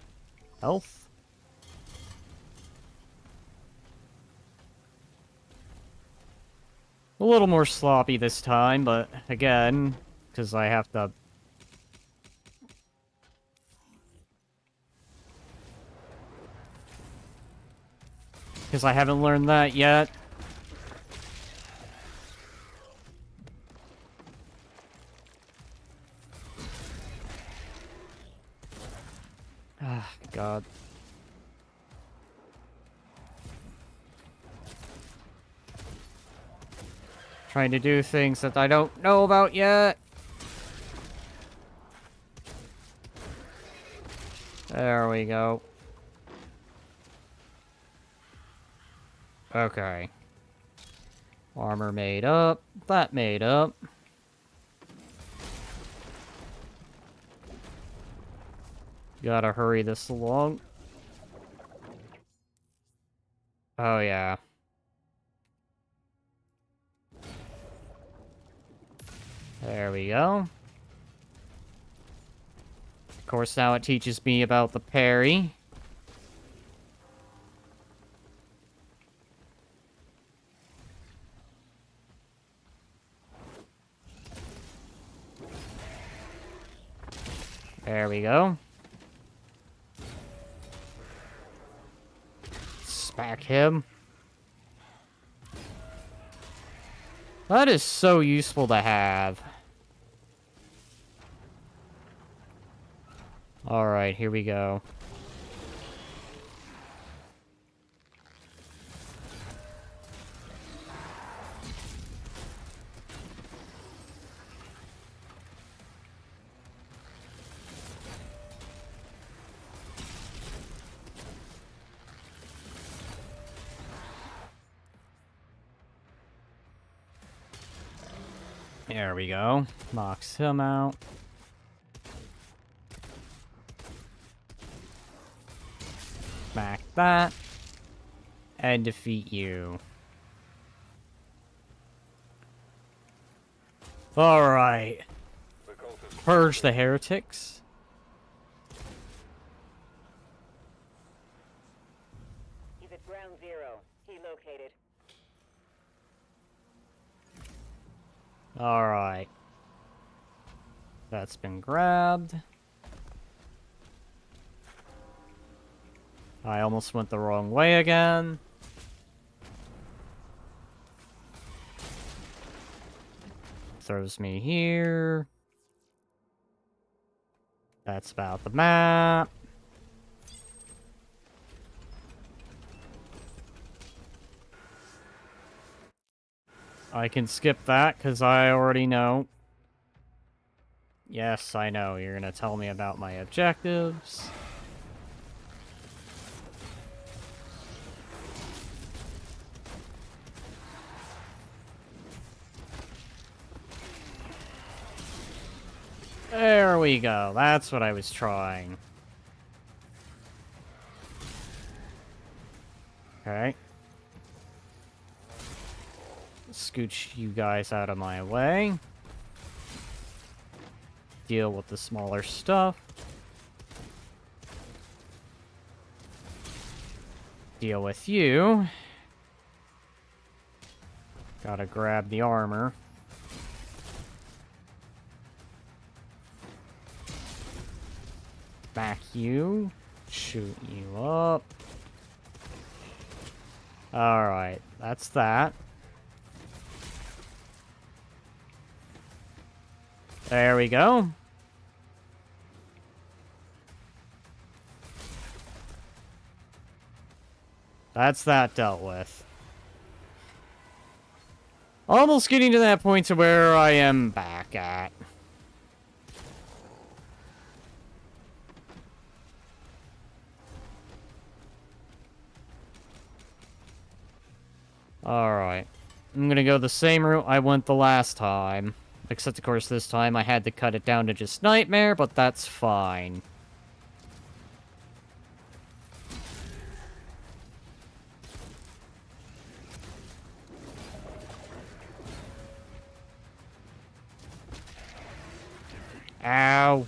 Health. A little more sloppy this time, but again, because I have to... Because I haven't learned that yet. Ah, God. Trying to do things that I don't know about yet. There we go. Okay. Armor made up. That made up. Gotta hurry this along. Oh, yeah. There we go. Of course, now it teaches me about the parry. There we go. Smack him. That is so useful to have. Alright, here we go. There we go. Knocks him out. Smack that. And defeat you. Alright. Purge the heretics. He's at ground zero. He located. Alright. That's been grabbed. I almost went the wrong way again. Throws me here. That's about the map. I can skip that because I already know. Yes, I know. You're going to tell me about my objectives. There we go. That's what I was trying. Okay. Scooch you guys out of my way. Deal with the smaller stuff. Deal with you. Gotta grab the armor. Back you. Shoot you up. Alright, that's that. There we go. That's that dealt with. Almost getting to that point to where I am back at. Alright. I'm gonna go the same route I went the last time. Except, of course, this time I had to cut it down to just Nightmare, but that's fine. Ow.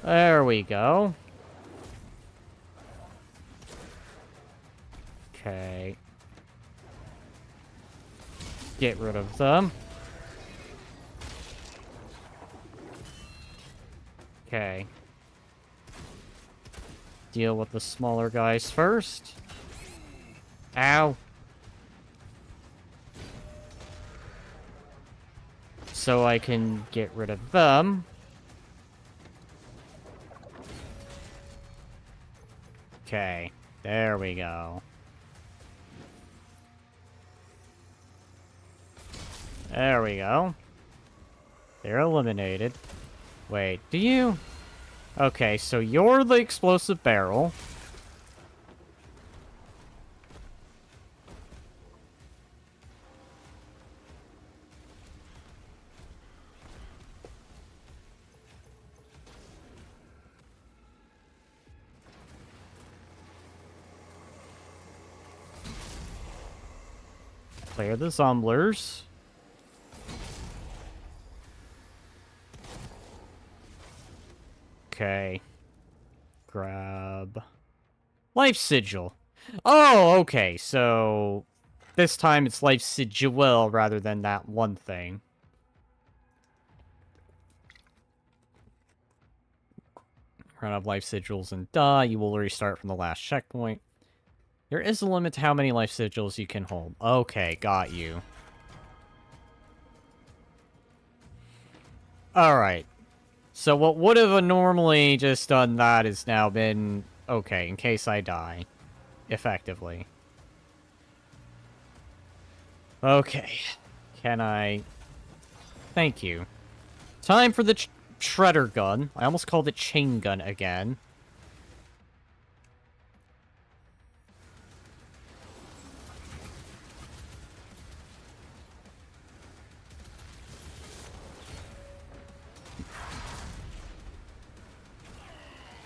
There we go. Okay. Get rid of them. Okay. Deal with the smaller guys first. Ow. So I can get rid of them. Okay. There we go. There we go. They're eliminated. Wait, do you? Okay, so you're the explosive barrel. Clear the zomblers. Okay. Grab... Life Sigil. Oh, okay, so... This time it's Life Sigil rather than that one thing. Run out of Life Sigils and die. You will restart from the last checkpoint. There is a limit to how many Life Sigils you can hold. Okay, got you. Alright. So what would have normally just done that has now been... Okay, in case I die. Effectively. Okay. Can I... Thank you. Time for the shredder gun. I almost called it chain gun again.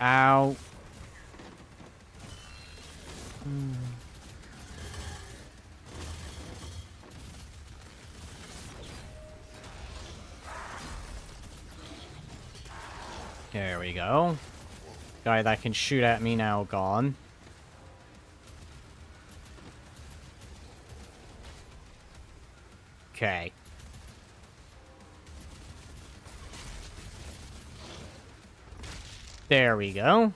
Ow. There we go. Guy that can shoot at me now gone. Okay. There we go.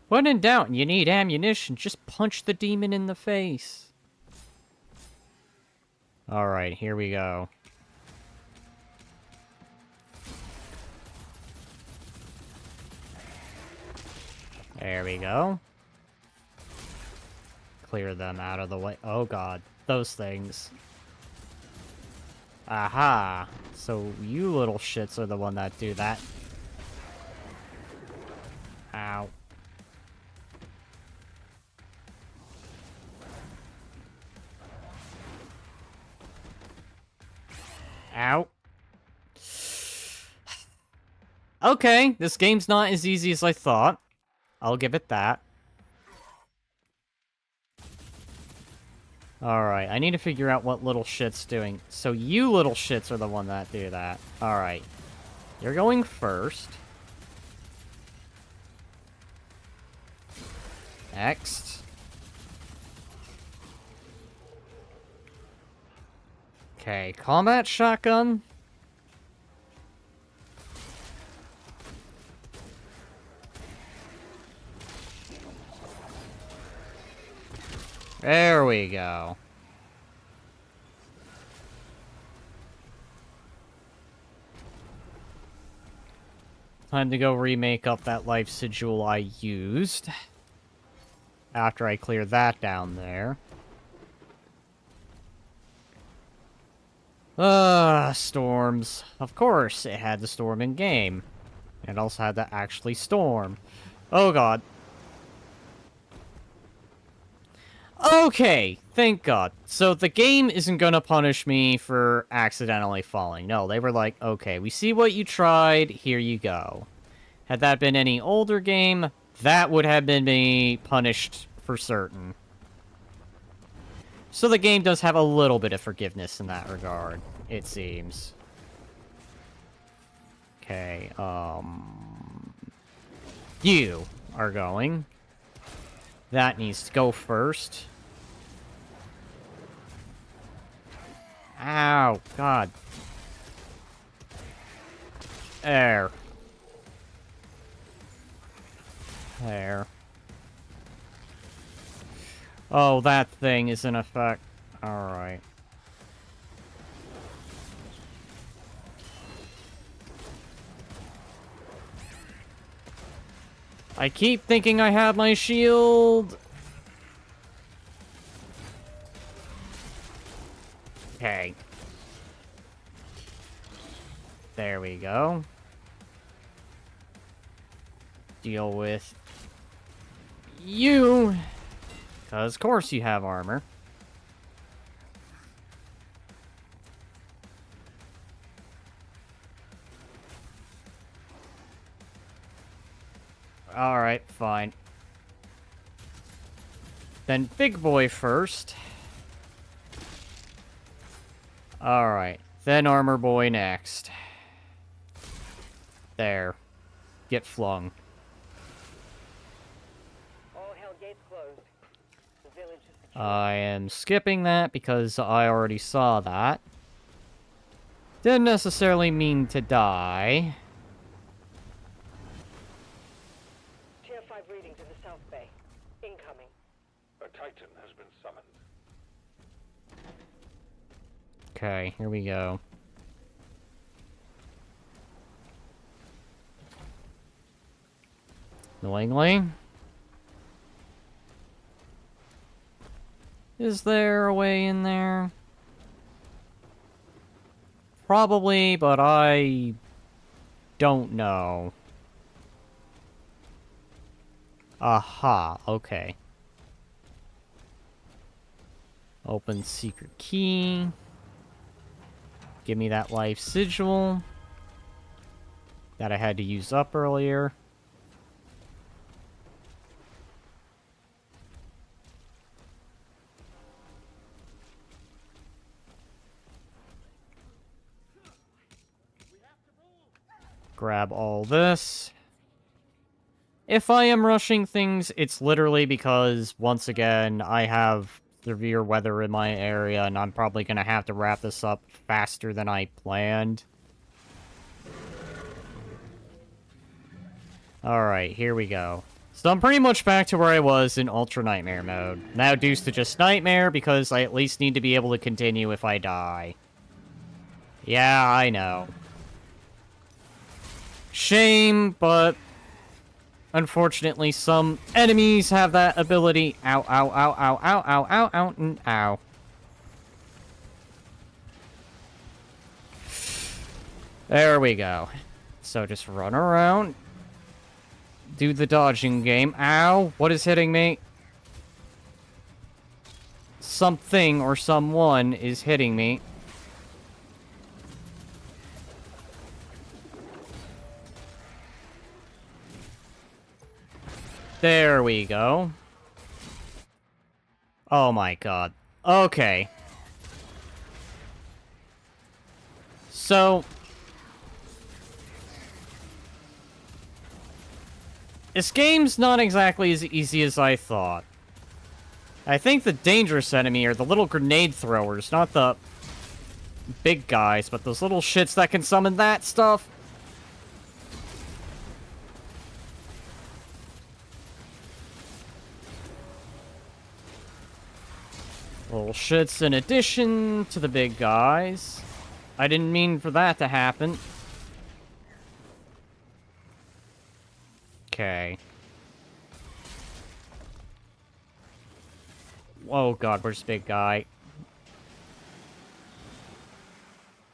When in doubt and you need ammunition, just punch the demon in the face. Alright, here we go. There we go. Clear them out of the way. Oh god, those things. Aha! So you little shits are the one that do that. Ow. Ow. Okay, this game's not as easy as I thought. I'll give it that. Alright, I need to figure out what little shit's doing. So you little shits are the one that do that. Alright. You're going first. Next. Okay, combat shotgun. There we go. Time to go remake up that life sigil I used. After I clear that down there. Storms. Of course, it had to storm in game. It also had to actually storm. Oh god. Okay, thank god. So the game isn't gonna punish me for accidentally falling. No, they were like, okay, we see what you tried, here you go. Had that been any older game, that would have been me punished for certain. So the game does have a little bit of forgiveness in that regard, it seems. Okay, you are going. That needs to go first. Ow, God. There. There. Oh, that thing is in effect. Alright. I keep thinking I have my shield. Okay. There we go. Deal with you. Because, of course, you have armor. Alright, fine. Then Big Boy first. Alright. Then Armor Boy next. There. Get flung. All hell gates closed. The village is secure. I am skipping that because I already saw that. Didn't necessarily mean to die. Tier 5 reading to the south bay. Incoming. A Titan has been summoned. Okay, here we go. Knowingly. Is there a way in there? Probably, but I don't know. Aha, okay. Open secret key. Give me that life sigil that I had to use up earlier. Grab all this. If I am rushing things, it's literally because, once again, I have severe weather in my area, and I'm probably going to have to wrap this up faster than I planned. Alright, here we go. So I'm pretty much back to where I was in Ultra Nightmare mode. Now reduced to just Nightmare, because I at least need to be able to continue if I die. Yeah, I know. Shame, but unfortunately some enemies have that ability. Ow, ow, ow, ow, ow, ow, ow, ow, and ow. There we go. So just run around. Do the dodging game. Ow, what is hitting me? Something or someone is hitting me. There we go. Oh my god. Okay. So... this game's not exactly as easy as I thought. I think the dangerous enemy are the little grenade throwers, not the big guys, but those little shits that can summon that stuff. Little shits in addition to the big guys. I didn't mean for that to happen. Okay. Oh god, where's the big guy?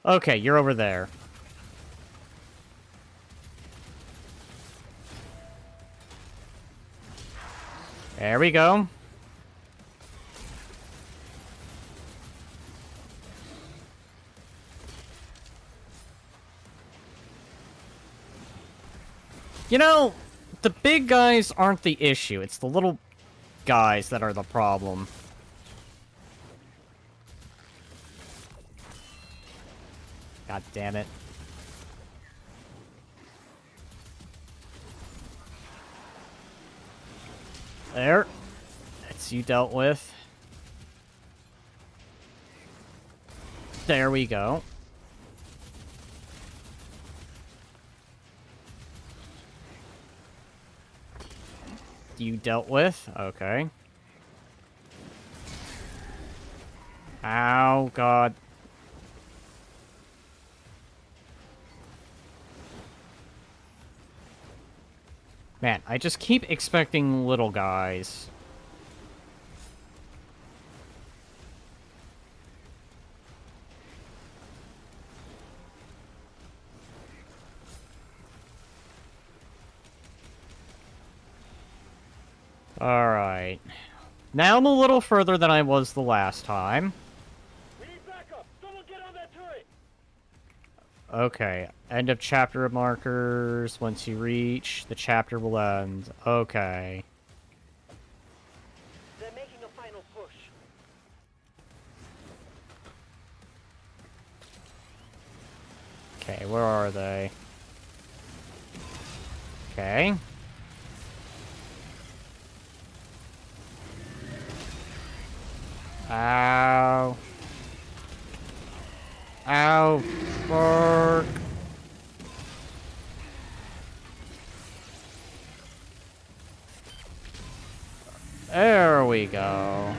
Okay, you're over there. There we go. You know, the big guys aren't the issue. It's the little guys that are the problem. God damn it. There. That's you dealt with. There we go. You dealt with. Okay. Ow, God. Man, I just keep expecting little guys. Alright. Now I'm a little further than I was the last time. We need backup! Someone get on that turret! Okay. End of chapter markers. Once you reach, the chapter will end. Okay. They're making a final push. Okay, where are they? Okay. Ow. Ow. Fuck. There we go.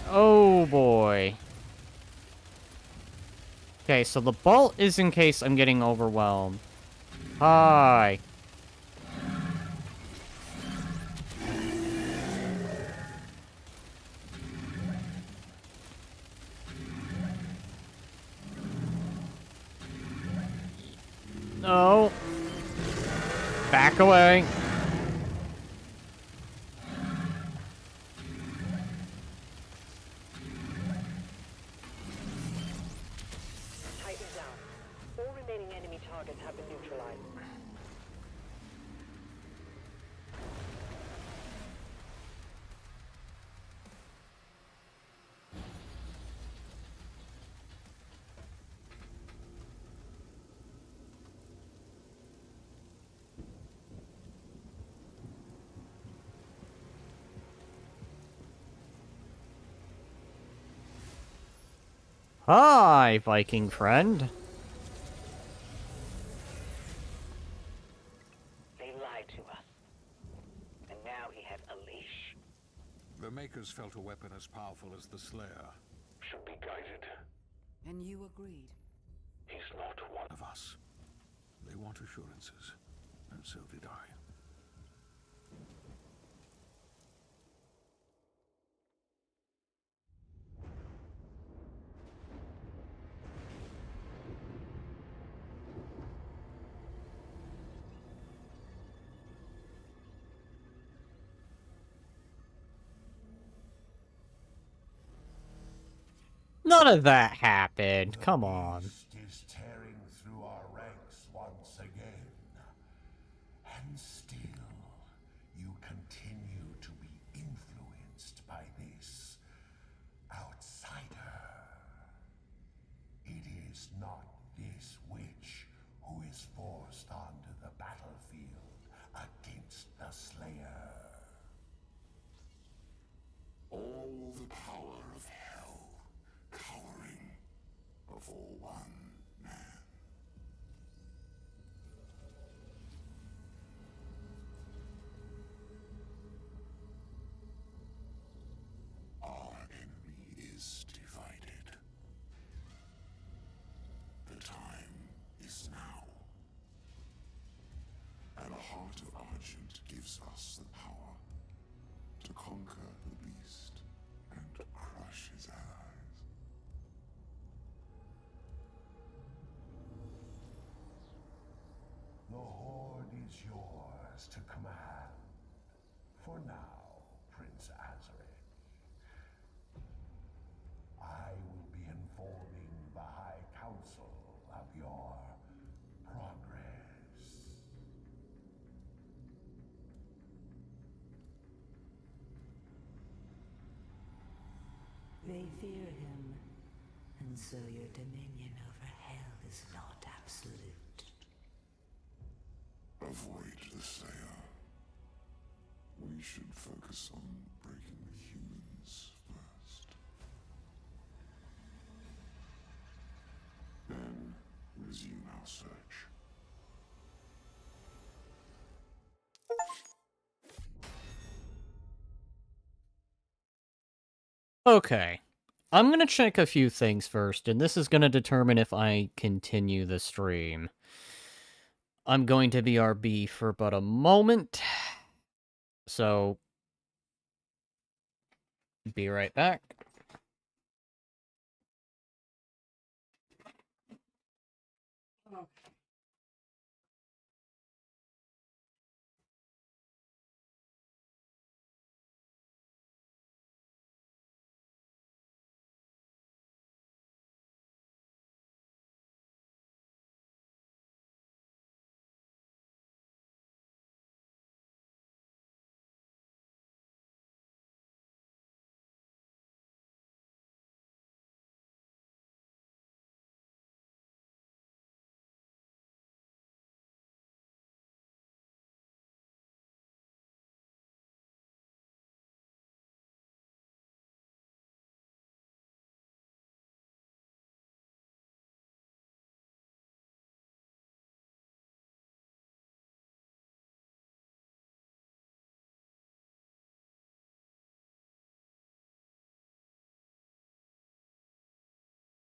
Oh boy. Okay, so the bolt is in case I'm getting overwhelmed. Hi. No. Back away. Tighten down. All remaining enemy targets have been neutralized. Hi, Viking friend. They lied to us. And now he has a leash. The Makers felt a weapon as powerful as the Slayer. Should be guided. And you agreed. He's not one Of us. They want assurances. And so did I. None of that happened. Come on. Beast is tearing through our ranks once again. And still, you continue to be influenced by this outsider. It is not this witch who is forced onto the battlefield against the Slayer. All the power of hell, cowering before one man. Our enemy is divided. The time is now. And the heart of Argent gives us the power to conquer the beast and crush his allies. The Horde is yours to command. For now, Prince Azareth. I will be informing the High Council of your progress. They fear him, and so your dominion over hell is not absolute. Avoid the Slayer. We should focus on breaking the humans first. Then resume our search. Okay. I'm gonna check a few things first, and this is gonna determine if I continue the stream. I'm going to BRB for but a moment. So, be right back.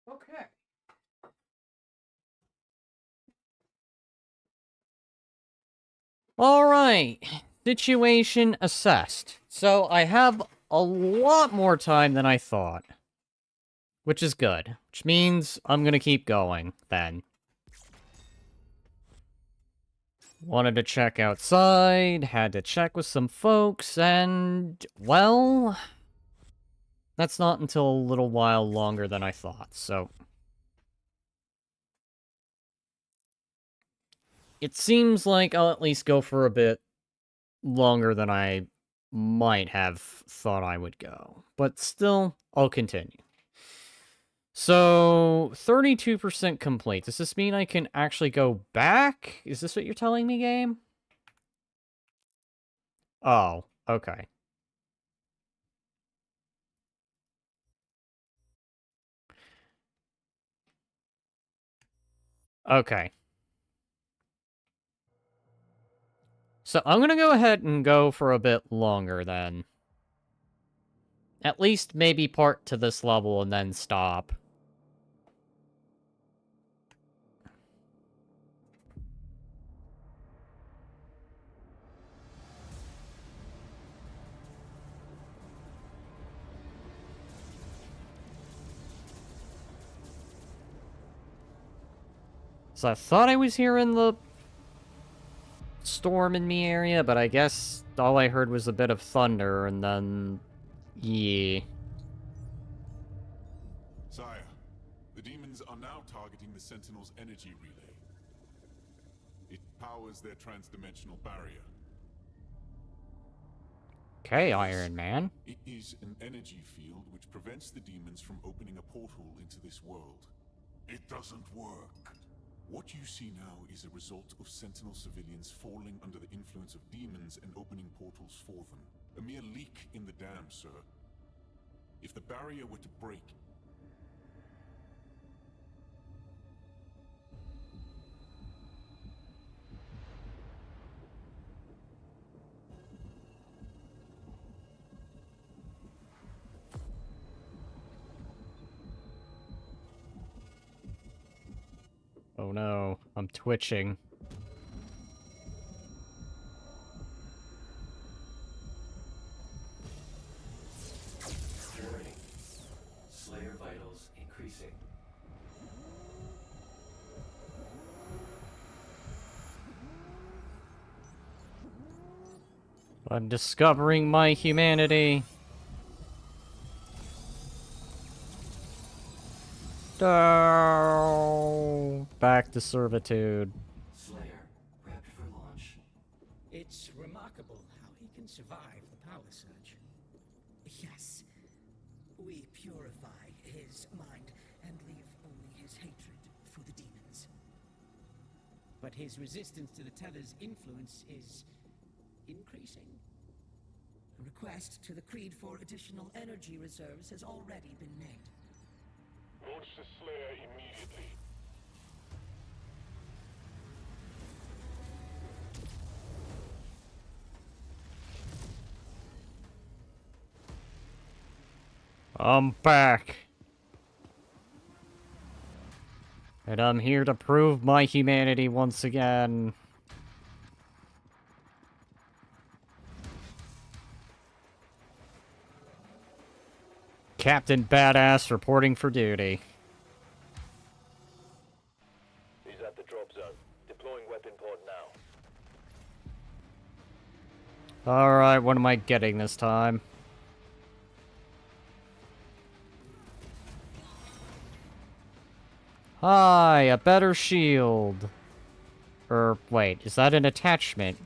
Okay. Alright. Situation assessed. So, I have a lot more time than I thought. Which is good. Which means I'm gonna keep going, then. Wanted to check outside, had to check with some folks, and, well, that's not until a little while longer than I thought, so. It seems like I'll at least go for a bit longer than I might have thought I would go. But still, I'll continue. So, 32% complete. Does this mean I can actually go back? Is this what you're telling me, game? Oh, okay. Okay. So I'm gonna go ahead and go for a bit longer then. At least maybe part to this level and then stop. So I thought I was hearing the storm in me area, but I guess all I heard was a bit of thunder and then... yeah. Sire, the demons are now targeting the Sentinel's energy relay. It powers their transdimensional barrier. Okay, Iron Man. It is an energy field which prevents the demons from opening a portal into this world. It doesn't work. What you see now is a result of Sentinel civilians falling under the influence of demons and opening portals for them. A mere leak in the dam, sir. If the barrier were to break... Oh no, I'm twitching. Warning. Slayer vitals increasing. I'm discovering my humanity. Oh, back to servitude. Slayer, prepped for launch. It's remarkable how he can survive the power surge. Yes. We purify his mind and leave only his hatred for the demons. but his resistance to the Tether's influence is increasing. A request to the Creed for additional energy reserves has already been made. Launch the Slayer immediately. I'm back. And I'm here to prove my humanity once again. Captain Badass reporting for duty. He's at the drop zone. Deploying weapon pod now. Alright, what am I getting this time? Hi, a better shield. Wait, is that an attachment?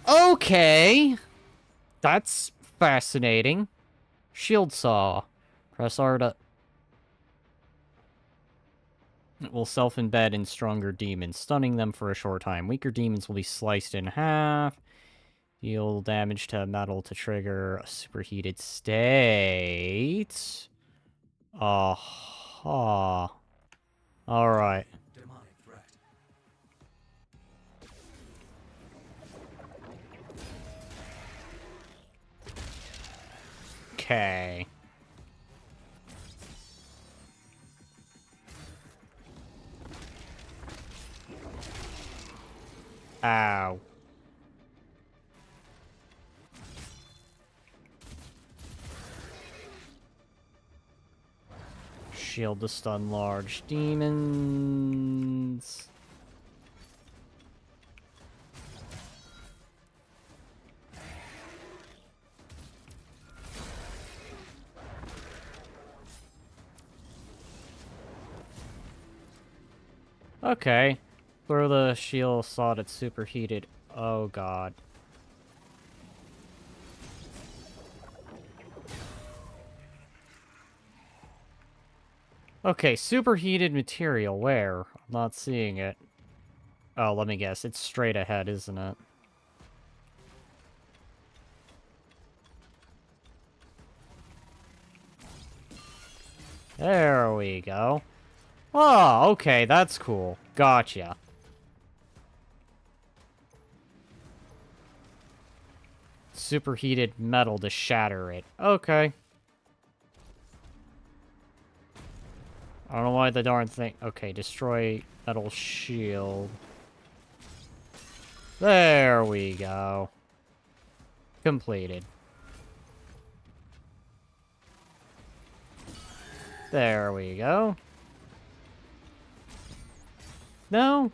Okay! That's fascinating. Shield saw. Press R to... It will self-embed in stronger demons, stunning them for a short time. Weaker demons will be sliced in half. Deal damage to metal to trigger a superheated state. Aha. Alright. Demonic threat. Okay. Ow. Shield to stun large demons. Okay. Throw the shield saw that's superheated. Oh god. Okay, superheated material. Where? I'm not seeing it. Oh, let me guess. It's straight ahead, isn't it? There we go. Oh, okay, that's cool. Gotcha. Superheated metal to shatter it. Okay. I don't know why the darn thing... Okay, destroy metal shield. There we go. Completed. There we go. No?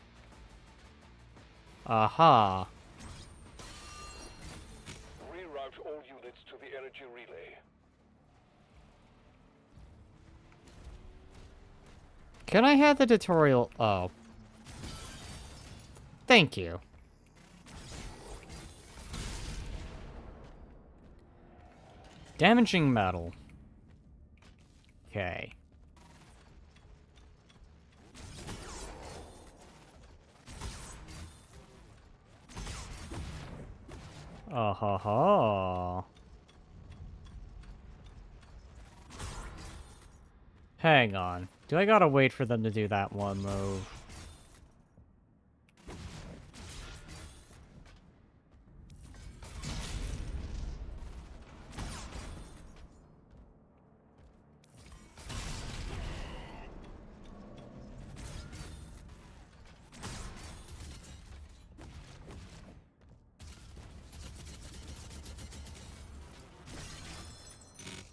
Aha. Reroute all units to the energy relay. Can I have the tutorial? Oh. Thank you. Damaging metal. Okay. Ha. Hang on. Do I gotta wait for them to do that one move?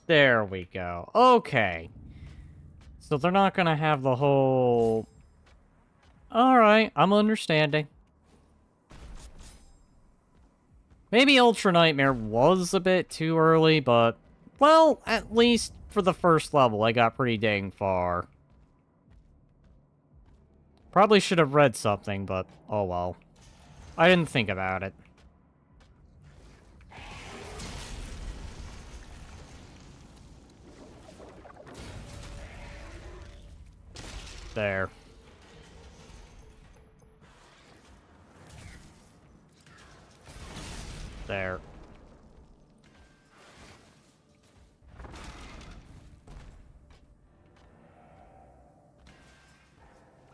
There we go. Okay. So they're not gonna have the whole... Alright, I'm understanding. Maybe Ultra Nightmare was a bit too early, but... Well, at least for the first level, I got pretty dang far. Probably should have read something, but oh well. I didn't think about it. There. There.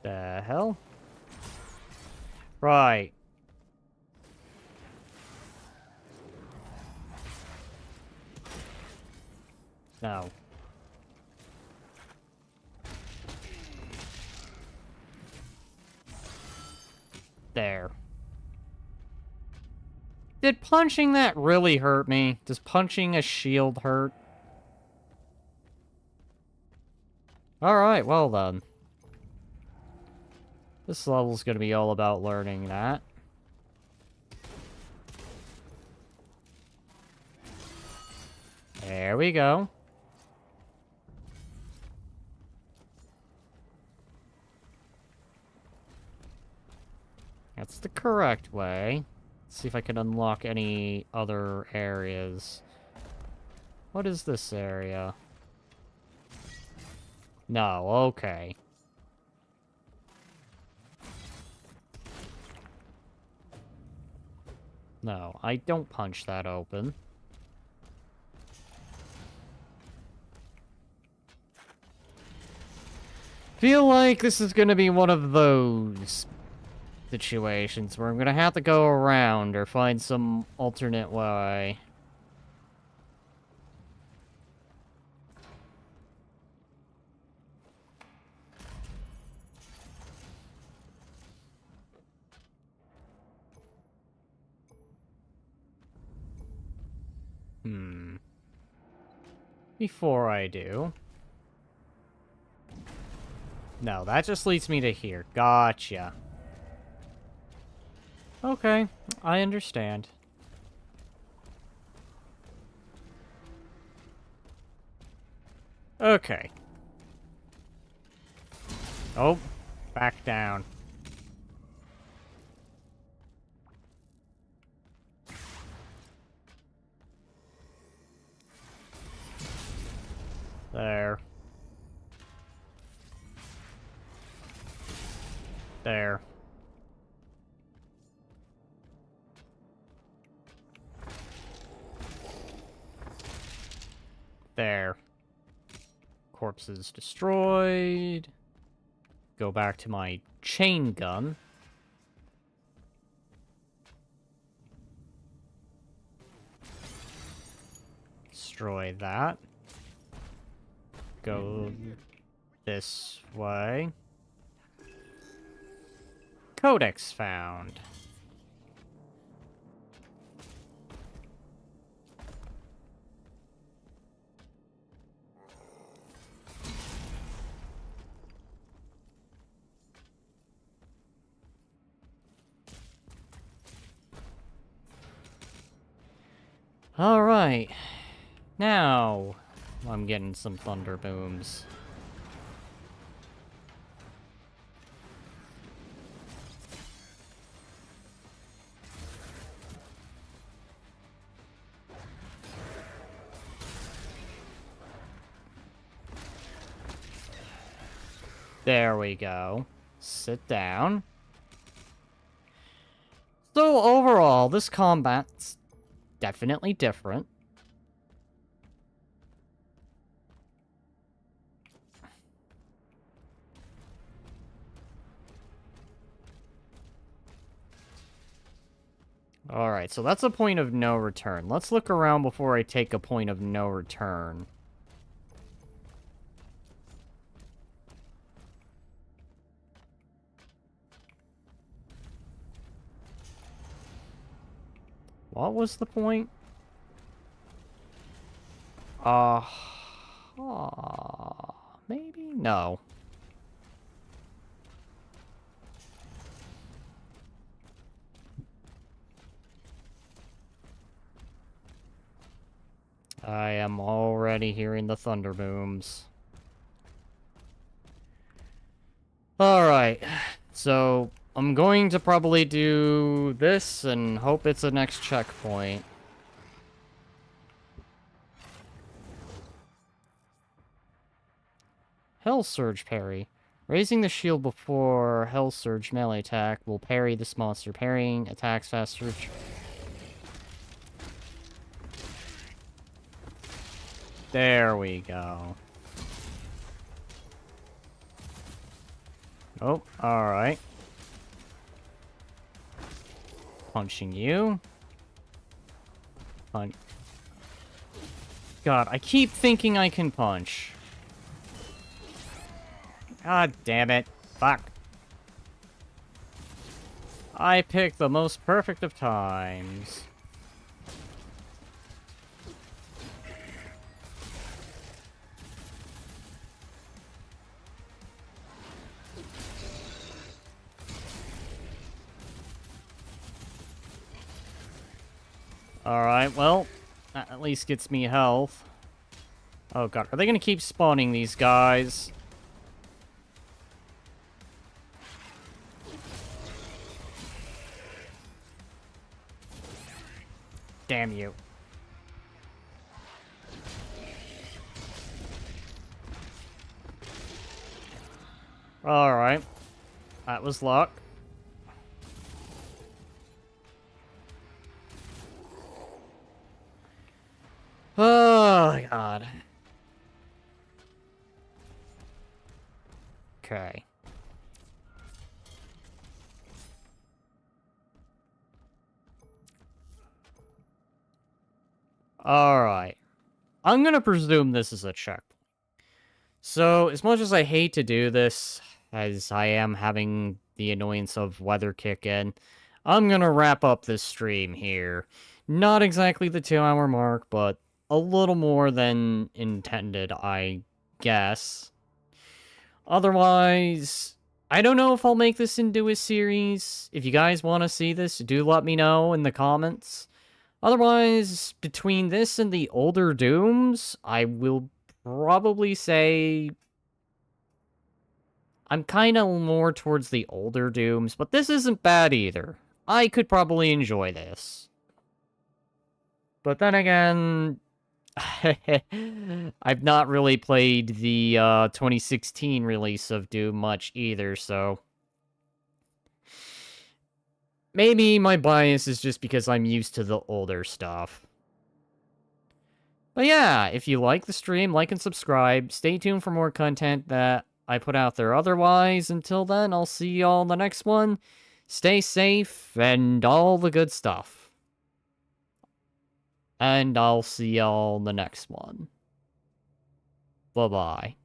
The hell? Right. No. There. Did punching that really hurt me? Does punching a shield hurt? Alright, well then. This level's gonna be all about learning that. There we go. That's the correct way. Let's see if I can unlock any other areas. What is this area? No, okay. No, I don't punch that open. Feel like this is gonna be one of those situations where I'm gonna have to go around or find some alternate way. Before I do... No, that just leads me to here. Gotcha. Okay, I understand. Okay. Oh, back down. There. There. There. Corpses destroyed. Go back to my chain gun. Destroy that. Go this way. Codex found. All right. Now I'm getting some thunder booms. There we go. Sit down. So overall, this combat's definitely different. Alright, so that's a point of no return. Let's look around before I take a point of no return. What was the point? Maybe? No. I am already hearing the thunder booms. Alright, so I'm going to probably do this and hope it's a next checkpoint. Hell Surge Parry. Raising the shield before Hell Surge melee attack will parry this monster. Parrying attacks faster. There we go. Oh, alright. Punching you. God, I keep thinking I can punch. God damn it. Fuck. I picked the most perfect of times. Alright, well, that at least gets me health. Oh god, are they gonna keep spawning these guys? Damn you. Alright. That was luck. Oh, God. Okay. Alright. I'm gonna presume this is a checkpoint. So, as much as I hate to do this, as I am having the annoyance of weather kick in, I'm gonna wrap up this stream here. Not exactly the 2-hour mark, but a little more than intended, I guess. Otherwise, I don't know if I'll make this into a series. If you guys want to see this, do let me know in the comments. Otherwise, between this and the older Dooms, I will probably say I'm kind of more towards the older Dooms, but this isn't bad either. I could probably enjoy this. But then again, I've not really played the 2016 release of Doom much either, so maybe my bias is just because I'm used to the older stuff. But yeah, if you like the stream, like and subscribe. Stay tuned for more content that I put out there. Otherwise, until then, I'll see y'all in the next one. Stay safe and all the good stuff. And I'll see y'all in the next one. Bye-bye.